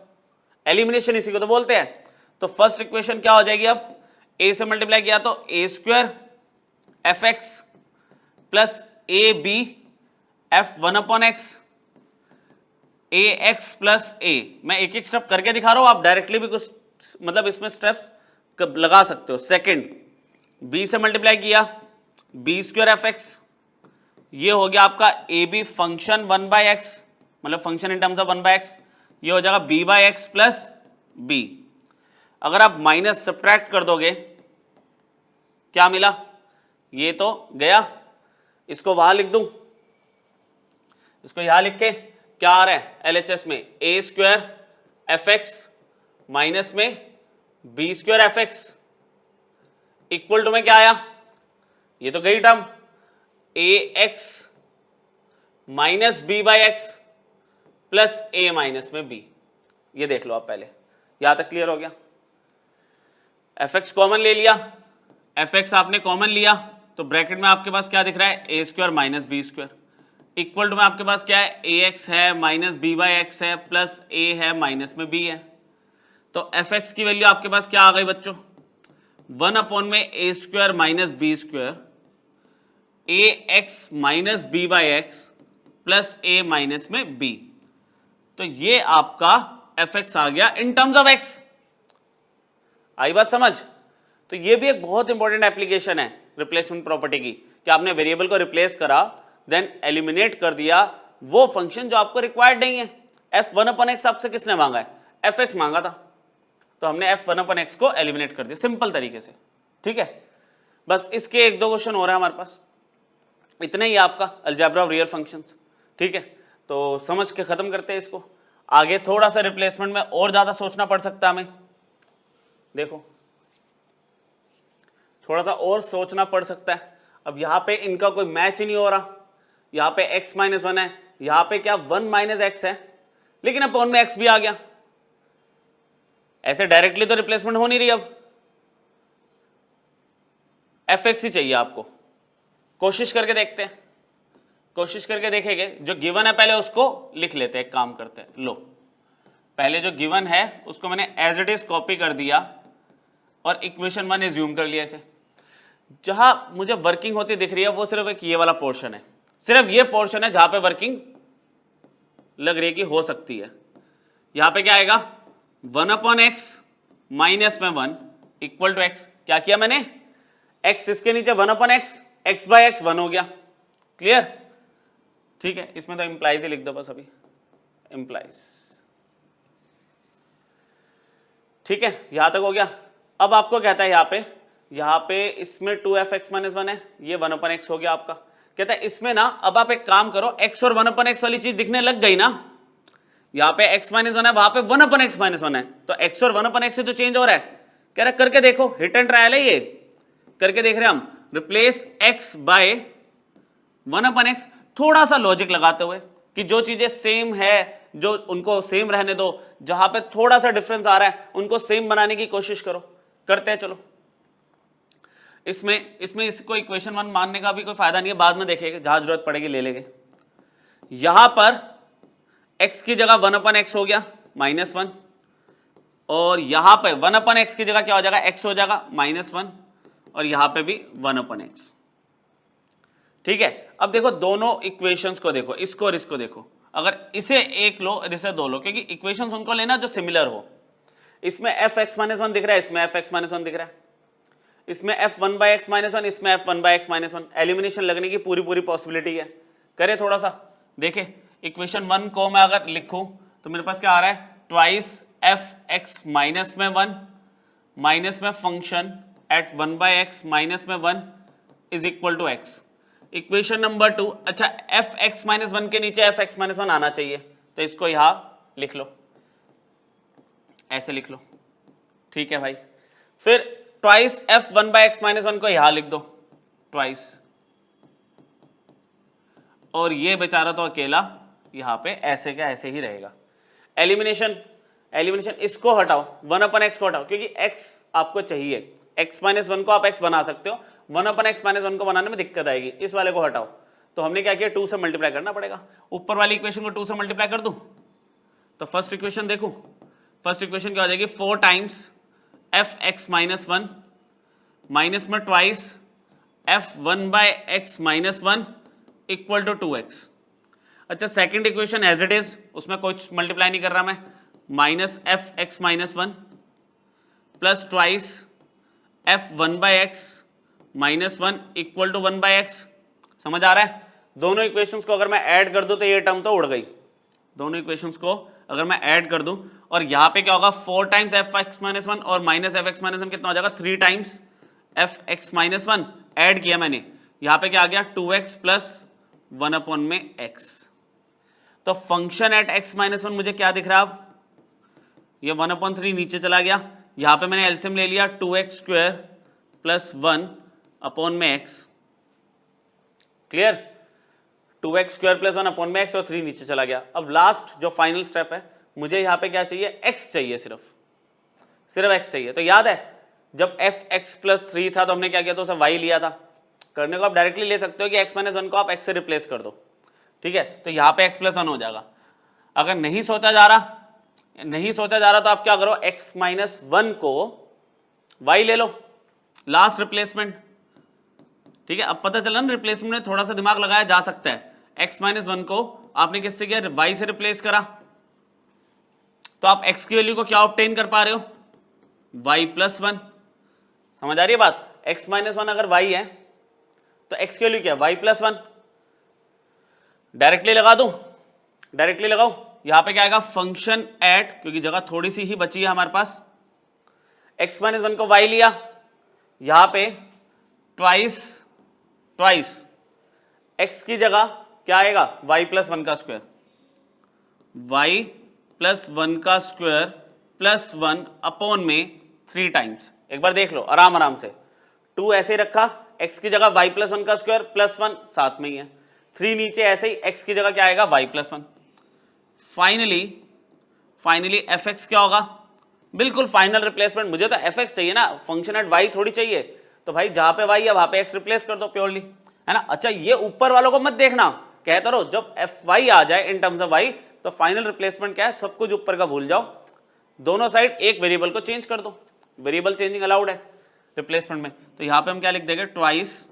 एलिमिनेशन इसी को तो बोलते हैं। तो फर्स्ट इक्वेशन क्या हो जाएगी, अब a से मल्टीप्लाई किया तो a² fx plus ab f1/x ax plus a। मैं एक एक स्टेप करके दिखा रहा हूं, आप डायरेक्टली भी कुछ मतलब इसमें स्टेप्स लगा सकते हो। सेकंड b से मल्टीप्लाई किया b² fx, ये हो गया आपका ab फंक्शन 1/x, मतलब function in terms of 1/x, ये हो जाएगा b/x प्लस b। अगर आप माइनस सब्ट्रैक्ट कर दोगे क्या मिला, ये तो गया, इसको वहां लिख दूं, इसको यहां लिख के क्या आ रहा है LHS में, a² fx माइनस में b² fx इक्वल टू में क्या आया, ये तो गई term ax minus b/x plus a minus में b। ये देख लो आप पहले, यहां तक क्लियर हो गया। fx कॉमन ले लिया, fx आपने कॉमन लिया तो ब्रैकेट में आपके पास क्या दिख रहा है, a² minus b² equal to में आपके पास क्या है, ax है माइनस b/x है प्लस a है माइनस में b है। तो fx की वैल्यू आपके पास क्या आ गई बच्चों, 1 में a² minus b², ax minus b/x plus a minus में b। तो ये आपका fx आ गया इन टर्म्स ऑफ x। आई बात समझ? तो ये भी एक बहुत इंपॉर्टेंट एप्लीकेशन है रिप्लेसमेंट प्रॉपर्टी की, कि आपने वेरिएबल को रिप्लेस करा देन एलिमिनेट कर दिया वो फंक्शन जो आपको रिक्वायर्ड नहीं है। f1/x आपसे किसने मांगा है, fx मांगा था, तो हमने f1/x को एलिमिनेट कर दिया सिंपल तरीके से। ठीक है, बस इसके एक दो क्वेश्चन हो रहा है हमारे पास, इतना ही आपका अलजेब्रा ऑफ रियल फंक्शंस। ठीक है, तो समझ के खत्म करते हैं इसको। आगे थोड़ा सा रिप्लेसमेंट में और ज्यादा सोचना पड़ सकता है हमें, देखो थोड़ा सा और सोचना पड़ सकता है। अब यहां पे इनका कोई मैच ही नहीं हो रहा, यहां पे x माइनस 1 है, यहां पे क्या 1 माइनस एक्स है, लेकिन अपॉन में x भी आ गया। ऐसे डायरेक्टली तो रिप्लेसमेंट हो नहीं रही, अब fx ही चाहिए आपको। कोशिश करके देखते हैं, कोशिश करके देखेंगे। जो गिवन है पहले उसको लिख लेते हैं, एक काम करते हैं, लो पहले जो गिवन है उसको मैंने एज इट इज कॉपी कर दिया और इक्वेशन 1 एज्यूम कर लिया इसे। जहां मुझे वर्किंग होती दिख रही है वो सिर्फ एक ये वाला पोर्शन है, सिर्फ ये पोर्शन है जहां पे वर्किंग लग रही है कि हो सकती है। यहां पे क्या आएगा 1 अपॉन एक्स माइनस में 1 इक्वल टू एक्स। क्या किया मैंने, x इसके नीचे 1 upon x, x by x 1 हो गया। क्लियर, ठीक है। इसमें तो इंप्लाइज ही लिख दो बस अभी, इंप्लाइज। ठीक है, यहां तक हो गया। अब आपको कहता है यहां पे इसमें 2f(x - 1) है, ये 1 अपॉन एक्स हो गया आपका। कहता है इसमें ना अब आप एक काम करो, x और 1 अपॉन एक्स वाली चीज दिखने लग गई ना, यहां पे x - 1 है, वहां पे 1 अपॉन एक्स माइनस 1 है, तो x और 1 अपॉन एक्स से तो चेंज हो रहा है। कह रहा करके देखो, हिट एंड ट्रायल है ये, करके देख रहे हैं हम। Replace x by 1 upon x, थोड़ा सा लॉजिक लगाते हुए कि जो चीजें सेम है जो उनको सेम रहने दो, जहां पे थोड़ा सा डिफरेंस आ रहा है उनको सेम बनाने की कोशिश करो। करते हैं चलो। इसमें इसको इक्वेशन 1 मानने का भी कोई फायदा नहीं है, बाद में देखेंगे, जहां जरूरत पड़ेगी ले लेंगे। यहां पर x की जगह 1 अपॉन एक्स हो गया -1, और यहां पे 1 अपॉन एक्स की जगह क्या हो जाएगा, x हो जाएगा -1, और यहां पे भी 1 अपॉन एक्स। ठीक है, अब देखो दोनों इक्वेशंस को देखो, इसको और इसको देखो। अगर इसे एक लो और इसे दो लो, क्योंकि इक्वेशंस उनको लेना जो सिमिलर हो। इसमें f(x - 1) दिख रहा है, इसमें f(x - 1) दिख रहा है, इसमें f(1 by x - 1), इसमें f(1 by x - 1). एलिमिनेशन लगने की पूरी पॉसिबिलिटी है। करे थोड़ा सा देखे, इक्वेशन 1 को मैं अगर लिखूं तो मेरे पास क्या आ रहा है, ट्वाइस f(x - 1) माइनस में function at 1 by x - 1 is equal to x। Equation number 2, अच्छा f(x - 1) के नीचे f(x - 1) आना चाहिए, तो इसको यहां लिख लो, ऐसे लिख लो। ठीक है भाई, फिर ट्वाइस f(1 by x - 1) को यहां लिख दो, ट्वाइस, और ये बेचारा तो अकेला यहां पे ऐसे का ऐसे ही रहेगा। एलिमिनेशन इसको हटाओ, 1 अपॉन एक्स को हटाओ, क्योंकि x आपको चाहिए, x - 1 को आप x बना सकते हो, 1 अपॉन एक्स - 1 को बनाने में दिक्कत आएगी, इस वाले को हटाओ। तो हमने क्या किया, 2 से मल्टीप्लाई करना पड़ेगा। ऊपर वाली इक्वेशन को 2 से मल्टीप्लाई कर दूं तो फर्स्ट इक्वेशन देखो, फर्स्ट इक्वेशन क्या हो जाएगी, 4 टाइम्स f(x - 1) माइनस में twice f(1 by x - 1) equal to 2x। अच्छा second equation as it is, उसमें कुछ मल्टीप्लाई नहीं कर रहा मैं, minus f(x - 1) plus twice f(1 by x - 1) equal to 1 by x। समझ आ रहा है? दोनों इक्वेशंस को अगर मैं ऐड कर दूं तो ये टर्म तो उड़ गई। दोनों इक्वेशंस को अगर मैं ऐड कर दूं, और यहां पे क्या होगा, 4 टाइम्स f(x - 1) और माइनस f(x - 1) कितना हो जाएगा, 3 टाइम्स f(x - 1) ऐड किया मैंने, यहां पे क्या आ गया, 2x प्लस 1 अपॉन में x। तो फंक्शन एट x - 1 मुझे क्या दिख रहा है, अब ये 1/3 नीचे चला गया, यहां पे मैंने एलसीएम ले लिया, 2x² प्लस 1 अपॉन में x। Clear, 2x² plus 1 upon में x, और 3 नीचे चला गया। अब लास्ट जो फाइनल स्टेप है, मुझे यहां पे क्या चाहिए, x चाहिए, सिर्फ x चाहिए। तो याद है जब f(x + 3) था तो हमने क्या किया था, उसे y लिया था। करने को आप डायरेक्टली ले सकते हो कि x - 1 को आप x से रिप्लेस कर दो, ठीक है, तो यहां पे x + 1 हो जाएगा। अगर नहीं सोचा जा रहा तो आप क्या करो, x - 1 को y ले लो, लास्ट रिप्लेसमेंट। ठीक है, अब पता चला ना, रिप्लेसमेंट में थोड़ा सा दिमाग लगाया जा सकता है। x - 1 को आपने किससे किया, y से रिप्लेस करा, तो आप x की वैल्यू को क्या ऑब्टेन कर पा रहे हो, y + 1। समझ आ रही है बात, x - 1 अगर y है तो x की वैल्यू क्या है, y + 1। डायरेक्टली लगा दूं, डायरेक्टली लगाओ, यहां पे क्या आएगा, फंक्शन एट, क्योंकि जगह थोड़ी सी ही बची है हमारे पास, x - 1 को y लिया, यहां पे ट्वाइस x की जगह क्या आएगा, y + 1 का स्क्वायर। y प्लस 1 का स्क्वायर प्लस 1 अपॉन में 3 टाइम्स। एक बार देख लो आराम आराम से, 2 ऐसे ही रखा, x की जगह y प्लस 1 का स्क्वायर प्लस 1 साथ में ही है, 3 नीचे ऐसे ही, x की जगह क्या आएगा y प्लस 1। फाइनली fx क्या होगा, बिल्कुल फाइनल रिप्लेसमेंट, मुझे तो fx चाहिए ना, फंक्शन एट y थोड़ी चाहिए, तो भाई जहां पे y है वहां पे x रिप्लेस कर दो प्योरली, है ना। अच्छा ये ऊपर वालों को मत देखना, कहता रहो जब fy आ जाए इन टर्म्स ऑफ y तो फाइनल रिप्लेसमेंट क्या है, सब कुछ ऊपर का भूल जाओ, दोनों साइड एक वेरिएबल को चेंज कर दो, वेरिएबल चेंजिंग अलाउड है रिप्लेसमेंट में। तो यहां पे हम क्या लिख देंगे, ट्वाइस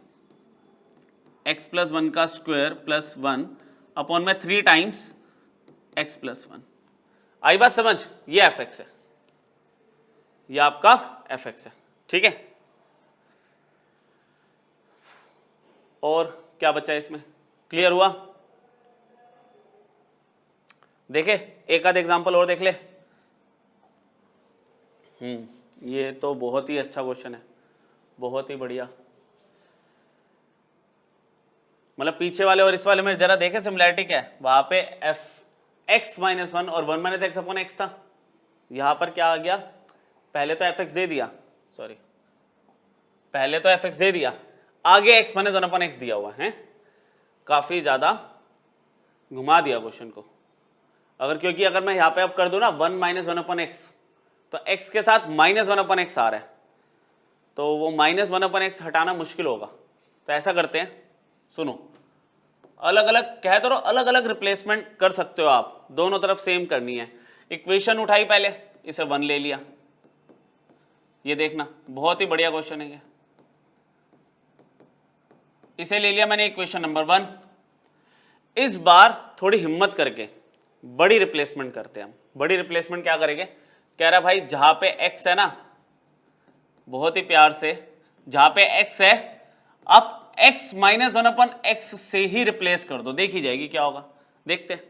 x प्लस 1 का स्क्वायर प्लस 1 अपॉन में 3 टाइम्स x प्लस 1। आई बात समझ, ये fx है, ये आपका fx है, ठीक है। और क्या बचा इसमें, क्लियर हुआ? देखे एक आध एग्जांपल और देख ले। ये तो बहुत ही अच्छा क्वेश्चन है, बहुत ही बढ़िया। मतलब पीछे वाले और इस वाले में जरा देखे सिमिलैरिटी क्या है, वहां पे x माइनस 1 और 1 माइनस एक्स अपॉन एक्स था, यहां पर क्या आ गया, पहले तो fx दे दिया, सॉरी पहले तो fx दे दिया, आगे x माइनस 1 अपॉन एक्स दिया हुआ है, काफी ज्यादा घुमा दिया क्वेश्चन को। अगर क्योंकि अगर मैं यहां पे अब कर दूं ना 1 माइनस 1 अपॉन एक्स, तो x के साथ माइनस 1 अपॉन एक्स आ रहा है, तो वो माइनस 1 अपॉन एक्स हटाना मुश्किल होगा। तो ऐसा करते हैं, सुनो, अलग अलग कह तो रहो, अलग अलग रिप्लेसमेंट कर सकते हो आप, दोनों तरफ सेम करनी है। इक्वेशन उठाई पहले, इसे 1 ले लिया, ये देखना बहुत ही बढ़िया क्वेश्चन है ये, इसे ले लिया मैंने इक्वेशन नंबर 1। इस बार थोड़ी हिम्मत करके बड़ी रिप्लेसमेंट करते हैं हम। बड़ी रिप्लेसमेंट क्या करेंगे, कह रहा भाई जहां पे x है ना, बहुत ही प्यार से, जहां पे x है अब x माइनस 1 अपन x से ही रिप्लेस कर दो, देखी जाएगी क्या होगा, देखते हैं।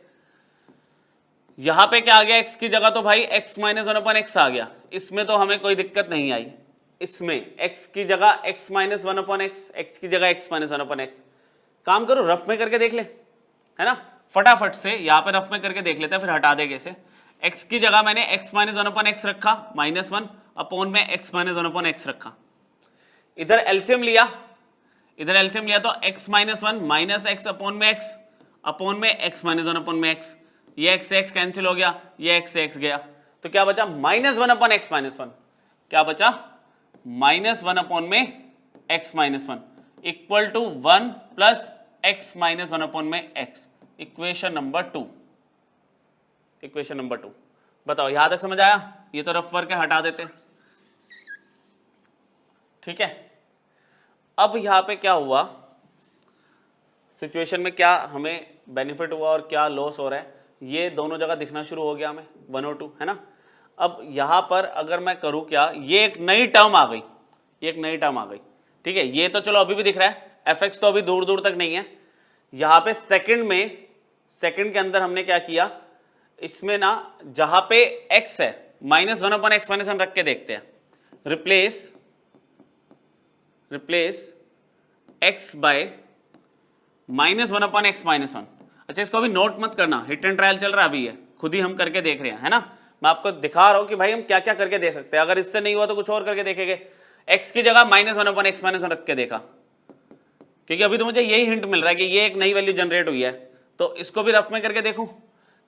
यहां पे क्या आ गया, x की जगह तो भाई x माइनस 1 अपन एक्स आ गया, इसमें तो हमें कोई दिक्कत नहीं आई, इसमें x की जगह x माइनस 1 अपन एक्स, x की जगह x माइनस 1 अपन एक्स। काम करो रफ में करके देख ले, है ना, फटाफट से यहां पे रफ में करके देख लेते हैं, फिर हटा देंगे इसे। x की जगह मैंने x माइनस 1 अपन एक्स रखा, माइनस 1 अपॉन में x माइनस 1 अपन एक्स रखा, इधर एलसीएम लिया, इधर एलसीएम लिया तो x minus 1 minus x upon में x अपॉन में x माइनस 1 अपॉन में x, ये x से x कैंसिल हो गया, ये x से x गया, तो क्या बचा माइनस 1 अपॉन x माइनस 1, क्या बचा माइनस 1 अपॉन में x minus 1 equal to 1 plus x minus 1 upon में x, equation number 2। Equation number 2 बताओ, यहां तक समझ आया? ये तो रफ वर्क है, हटा देते, ठीक है। अब यहां पे क्या हुआ, सिचुएशन में क्या हमें बेनिफिट हुआ और क्या लॉस हो रहा है, ये दोनों जगह दिखना शुरू हो गया हमें, 1 और 2, है ना। अब यहां पर अगर मैं करूं क्या, ये एक नई टर्म आ गई, ये एक नई टर्म आ गई, ठीक है। ये तो चलो अभी भी दिख रहा है, fx तो अभी दूर दूर तक नहीं है। यहां पे सेकंड में, सेकंड के अंदर हमने क्या किया, इसमें ना जहां पे x है माइनस 1 अपॉन एक्स माइनस 1 रख के देखते हैं, replace x bye minus 1 upon x minus 1। अच्छा इसको अभी नोट मत करना, हिट एंड ट्रायल चल रहा है अभी, है खुद ही हम करके देख रहे हैं, है ना। मैं आपको दिखा रहा हूं कि भाई हम क्या क्या करके दे सकते हैं, अगर इससे नहीं हुआ तो कुछ और करके देखेंगे। x की जगह माइनस 1 अपॉन एक्स माइनस 1 रख के देखा, क्योंकि अभी तो मुझे यही हिंट मिल रहा है कि ये एक नई वैल्यू जनरेट हुई है, तो इसको भी रफ में करके देखूं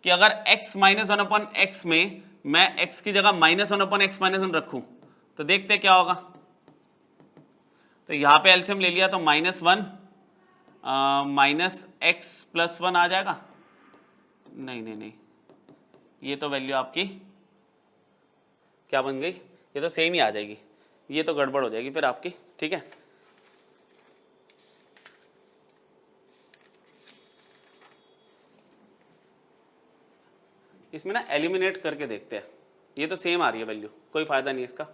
कि अगर x माइनस 1 अपॉन एक्स में मैं x की जगह माइनस 1 अपॉन एक्स माइनस 1 रखूं तो देखते क्या होगा। तो यहां पे एलसीएम ले लिया तो माइनस 1 माइनस एक्स प्लस 1 आ जाएगा, नहीं नहीं नहीं, ये तो वैल्यू आपकी क्या बन गई, ये तो सेम ही आ जाएगी, ये तो गड़बड़ हो जाएगी फिर आपकी, ठीक है। इसमें ना एलिमिनेट करके देखते हैं, ये तो सेम आ रही है वैल्यू, कोई फायदा नहीं इसका।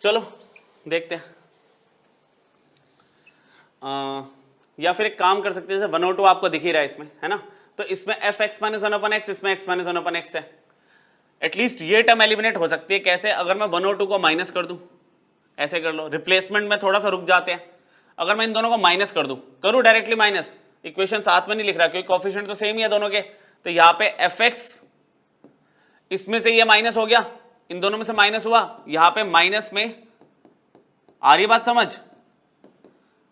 चलो देखते हैं, या फिर एक काम कर सकते हैं, जैसे 1 और 2 आपको दिख ही रहा है इसमें, है ना, तो इसमें F x minus 1 upon x, इसमें एक्स माइनस 1 अपॉन एक्स है, एटलीस्ट ये टर्म एलिमिनेट हो सकती है। कैसे, अगर मैं 1 और 2 को माइनस कर दूं, ऐसे कर लो, रिप्लेसमेंट में थोड़ा सा रुक जाते हैं, अगर मैं इन दोनों को माइनस कर दूं, करूं डायरेक्टली माइनस, इक्वेशन साथ में नहीं लिख रहा क्योंकि कोफिशिएंट तो सेम ही है दोनों के, तो यहां पे fx, इसमें से ये माइनस हो गया, इन दोनों में से माइनस हुआ, यहां पे माइनस में आ रही बात समझ,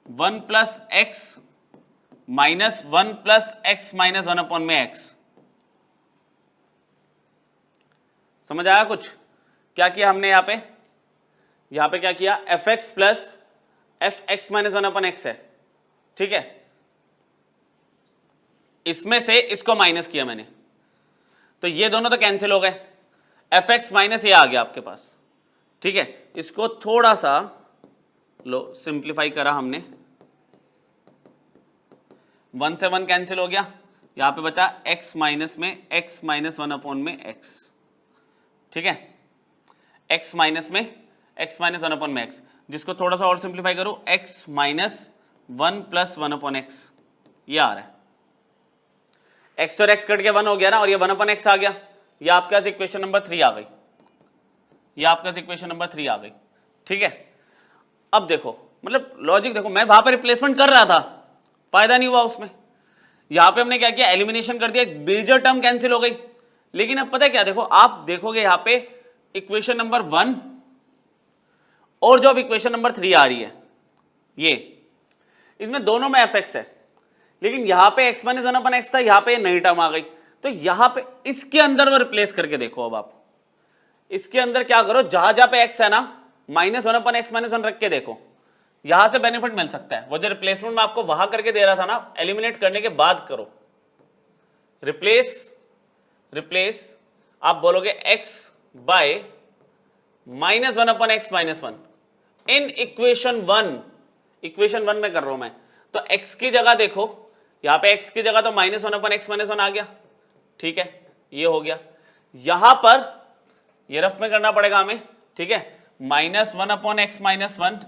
1 plus x minus 1 plus x minus 1 upon में एक्स। समझ आया कुछ? क्या किया हमने यहां पे क्या किया, F x plus F x minus 1 upon x है, ठीक है, इसमें से इसको माइनस किया मैंने, तो ये दोनों तो कैंसिल हो गए, एफ एक्स माइनस ये आ गया आपके पास, ठीक है। इसको थोड़ा सा लो सिंप्लीफाई करा हमने, 1 से 1 कैंसिल हो गया, यहां पे बचा x माइनस में x माइनस 1 अपॉन में x, ठीक है, x माइनस में x माइनस 1 अपॉन में x, जिसको थोड़ा सा और सिंप्लीफाई करूं, x minus 1 plus 1 upon x, ये आ रहा है, x और x कट के 1 हो गया ना, और ये 1 अपॉन x आ गया, ये आपके पास इक्वेशन नंबर 3 आ गई, ये आपके पास इक्वेशन नंबर 3 आ गई, ठीक है। अब देखो, मतलब लॉजिक देखो, मैं वहां पर रिप्लेसमेंट कर रहा था, फायदा नहीं हुआ उसमें, यहां पे हमने क्या किया, एलिमिनेशन कर दिया, एक मेजर टर्म कैंसिल हो गई, लेकिन अब पता है क्या, देखो आप देखोगे यहां पे इक्वेशन नंबर 1 और जो अब इक्वेशन नंबर 3 आ रही है, ये इसमें दोनों में एफ एक्स है, लेकिन यहां पे एक्स माइनस 1 अपन एक्स था, यहां पे नई टर्म आ गई, तो यहां पे इसके अंदर वो रिप्लेस करके देखो, अब आप इसके अंदर क्या करो, जहां जहां पे एक्स है ना, माइनस 1 अपन एक्स माइनस 1 रख के देखो, यहां से बेनिफिट मिल सकता है। वो जो रिप्लेसमेंट में आपको वहां करके दे रहा था ना, एलिमिनेट करने के बाद करो, रिप्लेस आप बोलोगे x bye minus 1 upon x minus 1 in equation 1 में कर रहा हूं मैं, तो x की जगह देखो, यहां पे x की जगह तो माइनस 1 अपन एक्स माइनस 1 आ गया, ठीक है, ये हो गया, यहां पर ये रफ में करना पड़ेगा हमें, ठीक है, minus 1 upon x minus 1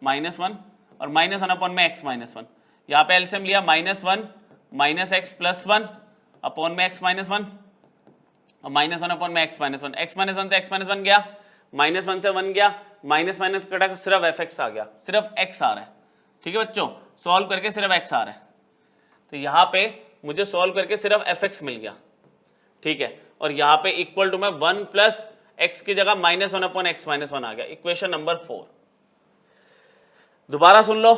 minus 1 और माइनस 1 अपॉन में एक्स माइनस 1, यहां पे एलसीएम लिया, minus 1 minus x plus 1 upon में एक्स माइनस 1 और माइनस 1 अपॉन में एक्स माइनस 1, एक्स माइनस 1 से एक्स माइनस 1 गया, माइनस 1 से 1 गया, माइनस माइनस कटा, सिर्फ एफ एक्स आ गया, सिर्फ एक्स आ रहा है, ठीक है बच्चों, सॉल्व करके सिर्फ एक्स आ रहा है, तो यहां पे मुझे सॉल्व करके सिर्फ एफ एक्स मिल गया, ठीक है, और यहां पे इक्वल टू में 1 प्लस एक्स की जगह माइनस 1 अपॉन एक्स माइनस 1 आ गया, इक्वेशन नंबर 4। दोबारा सुन लो,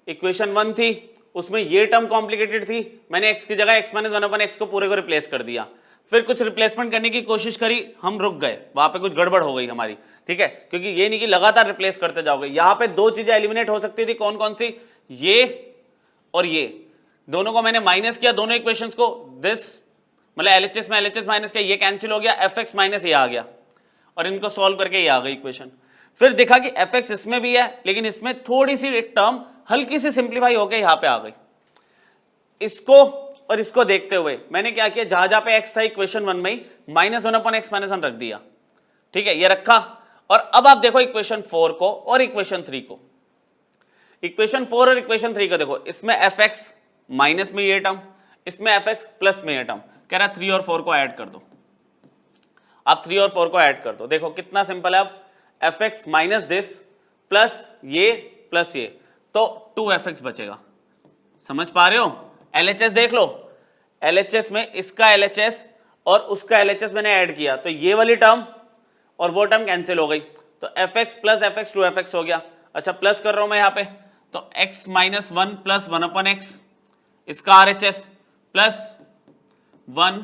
इक्वेशन 1 थी, उसमें ये टर्म कॉम्प्लिकेटेड थी, मैंने x की जगह x माइनस 1 अपन x को पूरे को रिप्लेस कर दिया, फिर कुछ रिप्लेसमेंट करने की कोशिश करी, हम रुक गए, वहां पे कुछ गड़बड़ हो गई हमारी, ठीक है, क्योंकि ये नहीं कि लगातार रिप्लेस करते जाओगे, यहां पे दो चीजें एलिमिनेट हो सकती थी, कौन कौन सी, ये और ये दोनों को मैंने माइनस किया, दोनों इक्वेशंस को, दिस मतलब एलएचएस में एलएचएस माइनस किया, ये कैंसिल हो गया, एफ एक्स माइनस ये आ गया, और इनको सॉल्व करके ये आ गई इक्वेशन। फिर देखा कि एफ एक्स इसमें भी है, लेकिन इसमें थोड़ी सी एक टर्म हल्की सी सिंप्लीफाई होकर यहां पे आ गई, इसको और इसको देखते हुए मैंने क्या किया, जहां जहां पे एक्स था इक्वेशन 1 में ही माइनस 1 अपॉन एक्स माइनस 1 रख दिया, ठीक है, ये रखा, और अब आप देखो इक्वेशन 4 को और इक्वेशन 3 को, इक्वेशन 4 और इक्वेशन 3 को देखो, इसमें एफ एक्स माइनस में ये टर्म, इसमें एफ एक्स प्लस में ये टर्म, कह रहा 3 और 4 को ऐड कर दो, आप 3 और 4 को ऐड कर दो, देखो कितना सिंपल है, अब F x minus this plus ये, तो 2fx बचेगा, समझ पा रहे हो, LHS देख लो, LHS में इसका LHS और उसका LHS मैंने ऐड किया, तो ये वाली टर्म और वो टर्म कैंसिल हो गई, तो fx प्लस fx 2fx हो गया, अच्छा प्लस कर रहा हूं मैं यहां पे, तो x minus 1 plus 1 upon x, इसका RHS plus 1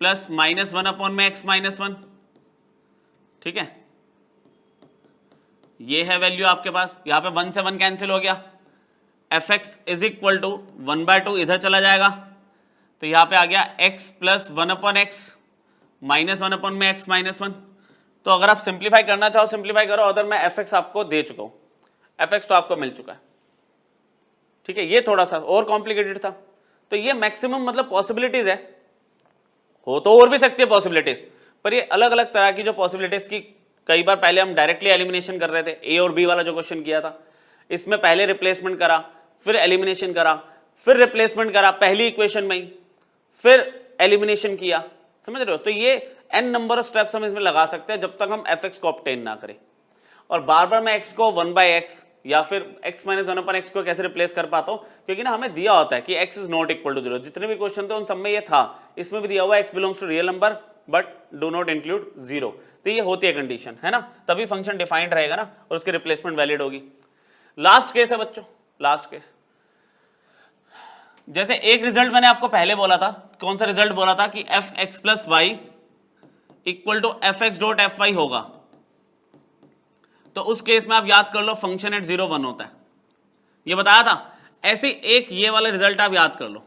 plus minus 1 upon में x माइनस 1, ठीक है, ये है वैल्यू आपके पास, यहां पे 1 से 1 कैंसिल हो गया, f x is equal to 1/2 इधर चला जाएगा, तो यहां पे आ गया x plus 1 upon x minus 1 upon में x माइनस 1, तो अगर आप सिंप्लीफाई करना चाहो सिंप्लीफाई करो, अगर मैं एफ एक्स आपको दे चुका हूं, एफ एक्स तो आपको मिल चुका है, ठीक है, ये थोड़ा सा और कॉम्प्लिकेटेड था, तो ये मैक्सिमम मतलब पॉसिबिलिटीज है, हो तो और भी सकती है पॉसिबिलिटीज, पर ये अलग अलग तरह की जो पॉसिबिलिटीज की, कई बार पहले हम डायरेक्टली एलिमिनेशन कर रहे थे, ए और बी वाला जो क्वेश्चन किया था, इसमें पहले रिप्लेसमेंट करा, फिर एलिमिनेशन करा, फिर रिप्लेसमेंट करा पहली इक्वेशन में ही, फिर एलिमिनेशन किया, समझ रहे हो, तो ये n नंबर ऑफ स्टेप्स हम इसमें लगा सकते हैं जब तक हम एफ एक्स को ऑब्टेन ना करें, और बार बार मैं x को 1/x या फिर x माइनस वन अपन एक्स को कैसे रिप्लेस कर पाता हूँ, क्योंकि ना हमें दिया होता है कि x is not equal to 0। जितने भी क्वेश्चन थे उन सब में ये था, इसमें भी दिया हुआ x belongs to real number but do not include 0। तो ये होती है कंडीशन, है ना, तभी फंक्शन डिफाइंड रहेगा ना और उसकी रिप्लेसमेंट वैलिड होगी। लास्ट केस है बच्चों, लास्ट केस। जैसे एक रिजल्ट मैंने आपको पहले बोला था, कौन सा रिजल्ट बोला था कि f x plus y equal to f x dot f y होगा। तो उस केस में आप याद कर लो फंक्शन एट 0 1 होता है, ये बताया था। ऐसे एक ये वाला रिजल्ट आप याद कर लो,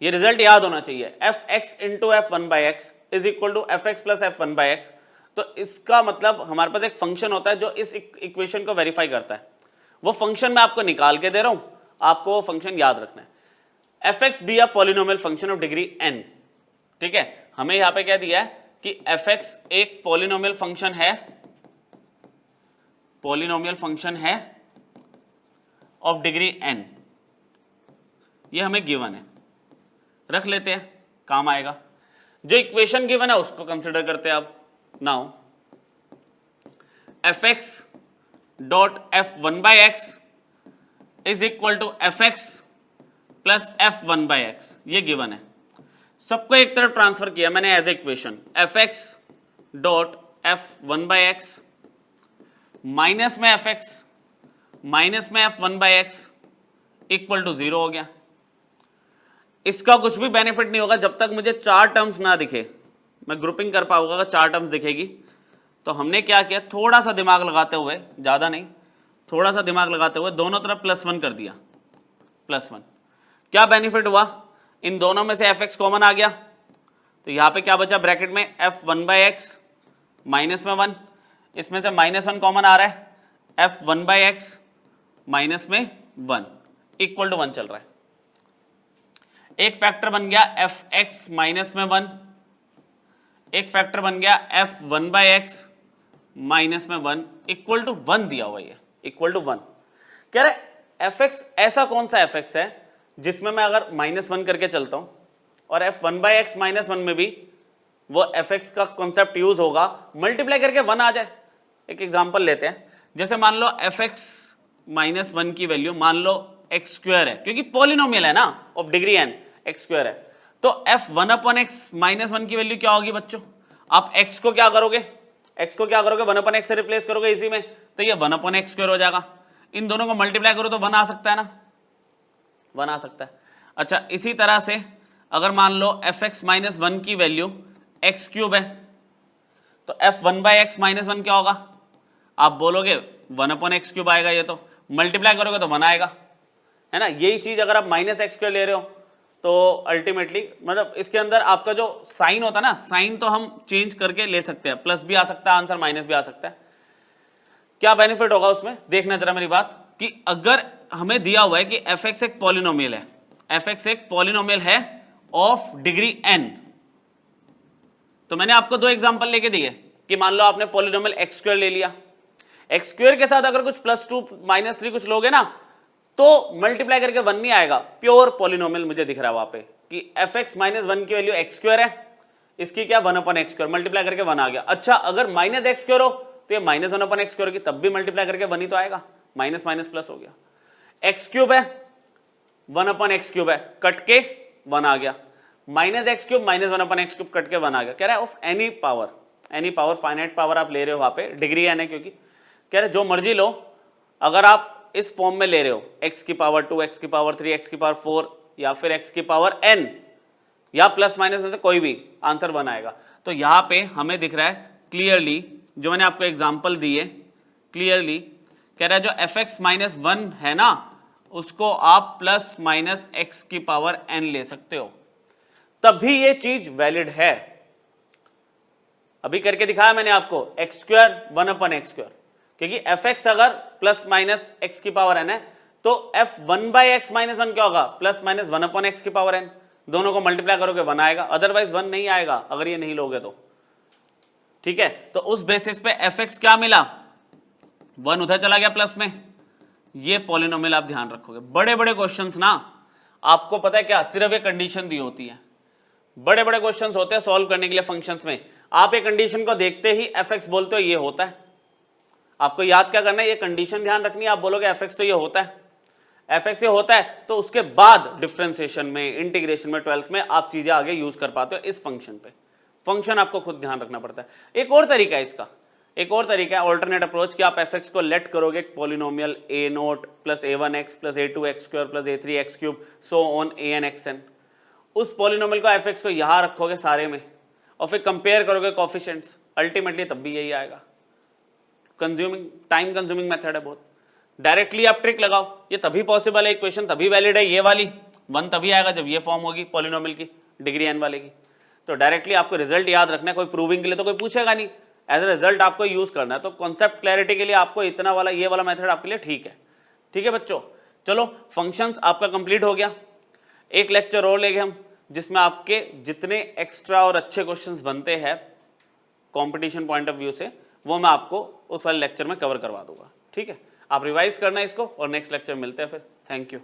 ये रिजल्ट याद होना चाहिए, f x into f one by x is equal to f x plus f one by x. तो इसका मतलब हमारे पास एक फंक्शन होता है जो इस इक्वेशन को वेरीफाई करता है। वो फंक्शन मैं आपको निकाल के दे रहा हूं, आपको वो फंक्शन याद रखना है। F x be a polynomial function of degree n, ठीक है। हमें यहां पे क्या दिया है कि एफ एक्स एक पॉलिनोमियल फंक्शन है, पॉलिनोमियल फंक्शन है ऑफ डिग्री n, ये हमें गिवन है, रख लेते हैं, काम आएगा। जो इक्वेशन गिवन है उसको कंसिडर करते हैं अब। Now f x dot f one by x is equal to f x plus f one by x, ये गिवन है। सबको एक तरफ ट्रांसफर किया मैंने as a equation, f x dot f one by x minus में एफ एक्स माइनस में f one by x equal to 0 हो गया। इसका कुछ भी बेनिफिट नहीं होगा जब तक मुझे 4 टर्म्स ना दिखे। मैं ग्रुपिंग कर पाऊंगा अगर 4 टर्म्स दिखेगी। तो हमने क्या किया, थोड़ा सा दिमाग लगाते हुए, ज़्यादा नहीं, थोड़ा सा दिमाग लगाते हुए दोनों तरफ +1 कर दिया, +1। क्या बेनिफिट हुआ, इन दोनों में से एफ एक्स कॉमन आ गया, तो यहाँ पे क्या बचा ब्रैकेट में, f one by x minus में 1, इसमें से -1 कॉमन आ रहा है, F one by x minus में 1 इक्वल टू 1 चल रहा है। एक फैक्टर बन गया एफ एक्स माइनस में 1, एक फैक्टर बन गया F one by x minus में 1 इक्वल टू 1 दिया हुआ है, इक्वल टू 1। कह रहे एफ एक्स ऐसा कौन सा एफ एक्स है जिसमें मैं अगर -1 करके चलता हूं और एफ वन बाई एक्स -1 में भी वो एफ एक्स का कॉन्सेप्ट यूज होगा, मल्टीप्लाई करके 1 आ जाए। एक एग्जांपल लेते हैं, जैसे मान लो एफ एक्स -1 की वैल्यू मान लो एक्स स्क्वायर है, क्योंकि पॉलिनोमियल है ना of degree n, x square है। तो एफ वन अपन एक्स -1 की वैल्यू क्या होगी बच्चों, आप x को क्या करोगे, x को क्या करोगे, 1 अपन x से रिप्लेस करोगे इसी में, तो ये 1 अपन एक्स स्क्वायर हो जाएगा। इन दोनों को मल्टीप्लाई करो तो 1 आ सकता है ना, 1 आ सकता है। अच्छा, इसी तरह से अगर मान लो एफ एक्स -1 की वैल्यू एक्स क्यूब है, तो एफ वन बाई एक्स -1 क्या होगा, आप बोलोगे 1 अपन एक्स क्यूब आएगा, ये तो मल्टीप्लाई करोगे तो 1 आएगा, है ना। यही चीज अगर आप -x स्क्वायर ले रहे हो तो अल्टीमेटली मतलब इसके अंदर आपका जो साइन होता है ना, साइन तो हम चेंज करके ले सकते हैं, प्लस भी आ सकता है आंसर, माइनस भी आ सकता है। क्या बेनिफिट होगा उसमें, देखना जरा मेरी बात, कि अगर हमें दिया हुआ है कि एफ एक्स एक पॉलिनोमियल है, एफ एक्स एक पॉलिनोमियल है ऑफ डिग्री n, तो मैंने आपको 2 एग्जांपल लेके दिए कि मान लो आपने पॉलिनोमियल एक्स स्क्वायर ले लिया, एक्स स्क्वायर के साथ अगर कुछ +2 -3 कुछ लोगे ना तो मल्टीप्लाई करके 1 नहीं आएगा, प्योर पॉलिनोमियल मुझे दिख रहा है वहां पे कि एफ एक्स -1 की वैल्यू एक्स स्क्वायर है, इसकी क्या 1 अपन एक्स स्क्वायर, मल्टीप्लाई करके 1 आ गया। अच्छा, अगर -x स्क्वायर हो तो ये -1 अपन एक्स स्क्वायर की, तब भी मल्टीप्लाई करके 1 ही तो आएगा, माइनस माइनस प्लस हो गया। एक्स क्यूब है, 1 अपन एक्स क्यूब है, कट के 1 आ गया, -x क्यूब -1 अपन एक्स क्यूब कट के 1 आ गया। कह रहा है of any power, finite power आप ले रहे हो वहां पे, डिग्री n है क्योंकि, कह रहे जो मर्जी लो, अगर आप इस फॉर्म में ले रहे हो x की पावर 2, x की पावर 3, x की पावर 4 या फिर x की पावर n या प्लस माइनस में से कोई भी, आंसर 1 आएगा। तो यहां पे हमें दिख रहा है क्लियरली, जो मैंने आपको एग्जांपल दिए, क्लियरली कह रहा है जो एफ एक्स -1 है ना, उसको आप प्लस माइनस एक्स की पावर n ले सकते हो, तभी ये चीज वैलिड है। अभी करके दिखाया मैंने आपको, एक्स स्क्वायर 1 अपन एक्स स्क्वायर, क्योंकि एफ एक्स अगर प्लस माइनस एक्स की पावर n है तो एफ वन बाई एक्स -1 क्या होगा, प्लस माइनस 1 अपन एक्स की पावर n, दोनों को मल्टीप्लाई करोगे 1 आएगा, अदरवाइज 1 नहीं आएगा अगर ये नहीं लोगे तो, ठीक है। तो उस बेसिस पे एफ एक्स क्या मिला, 1 उधर चला गया प्लस में, ये पॉलिनोमियल आप ध्यान रखोगे। बड़े बड़े क्वेश्चंस ना, आपको पता है क्या, सिर्फ एक कंडीशन दी होती है, बड़े बड़े क्वेश्चंस होते हैं सॉल्व करने के लिए फंक्शंस में, आप एक कंडीशन को देखते ही एफ एक्स बोलते हो ये होता है, आपको याद क्या करना है, ये कंडीशन ध्यान रखनी है। आप बोलोगे एफ एक्स तो ये होता है, एफ एक्स ये होता है, तो उसके बाद डिफरेंशिएशन में, इंटीग्रेशन में, 12th में आप चीजें आगे यूज कर पाते हो इस फंक्शन पे। फंक्शन आपको खुद ध्यान रखना पड़ता है। एक और तरीका है इसका, एक और तरीका है ऑल्टरनेट अप्रोच, कि आप एफ एक्स को लेट करोगे polynomial A note plus a1x plus a2x² plus a3x³ so on an(xn). उस पॉलिनोमियल को एफ एक्स को यहां रखोगे सारे में और फिर कंपेयर करोगे कोफिशिएंट्स, अल्टीमेटली तब भी यही आएगा। कंज्यूमिंग, टाइम कंज्यूमिंग मेथड है बहुत। डायरेक्टली आप ट्रिक लगाओ, ये तभी पॉसिबल है, इक्वेशन तभी वैलिड है, ये वाली 1 तभी आएगा जब ये फॉर्म होगी पॉलिनोमियल की, डिग्री n वाले की। तो डायरेक्टली आपको रिजल्ट याद रखना है, कोई प्रूविंग के लिए तो कोई पूछेगा नहीं, एज ए रिजल्ट आपको यूज करना है। तो कॉन्सेप्ट क्लैरिटी के लिए आपको इतना वाला, ये वाला मेथड आपके लिए ठीक है। ठीक है बच्चों, चलो फंक्शंस आपका कंप्लीट हो गया। एक लेक्चर और लेंगे हम, जिसमें आपके जितने एक्स्ट्रा और अच्छे क्वेश्चंस बनते हैं कंपटीशन पॉइंट ऑफ व्यू से, वो मैं आपको उस वाले लेक्चर में कवर करवा दूंगा। ठीक है, आप रिवाइज करना इसको और नेक्स्ट लेक्चर मिलते हैं फिर। Thank you.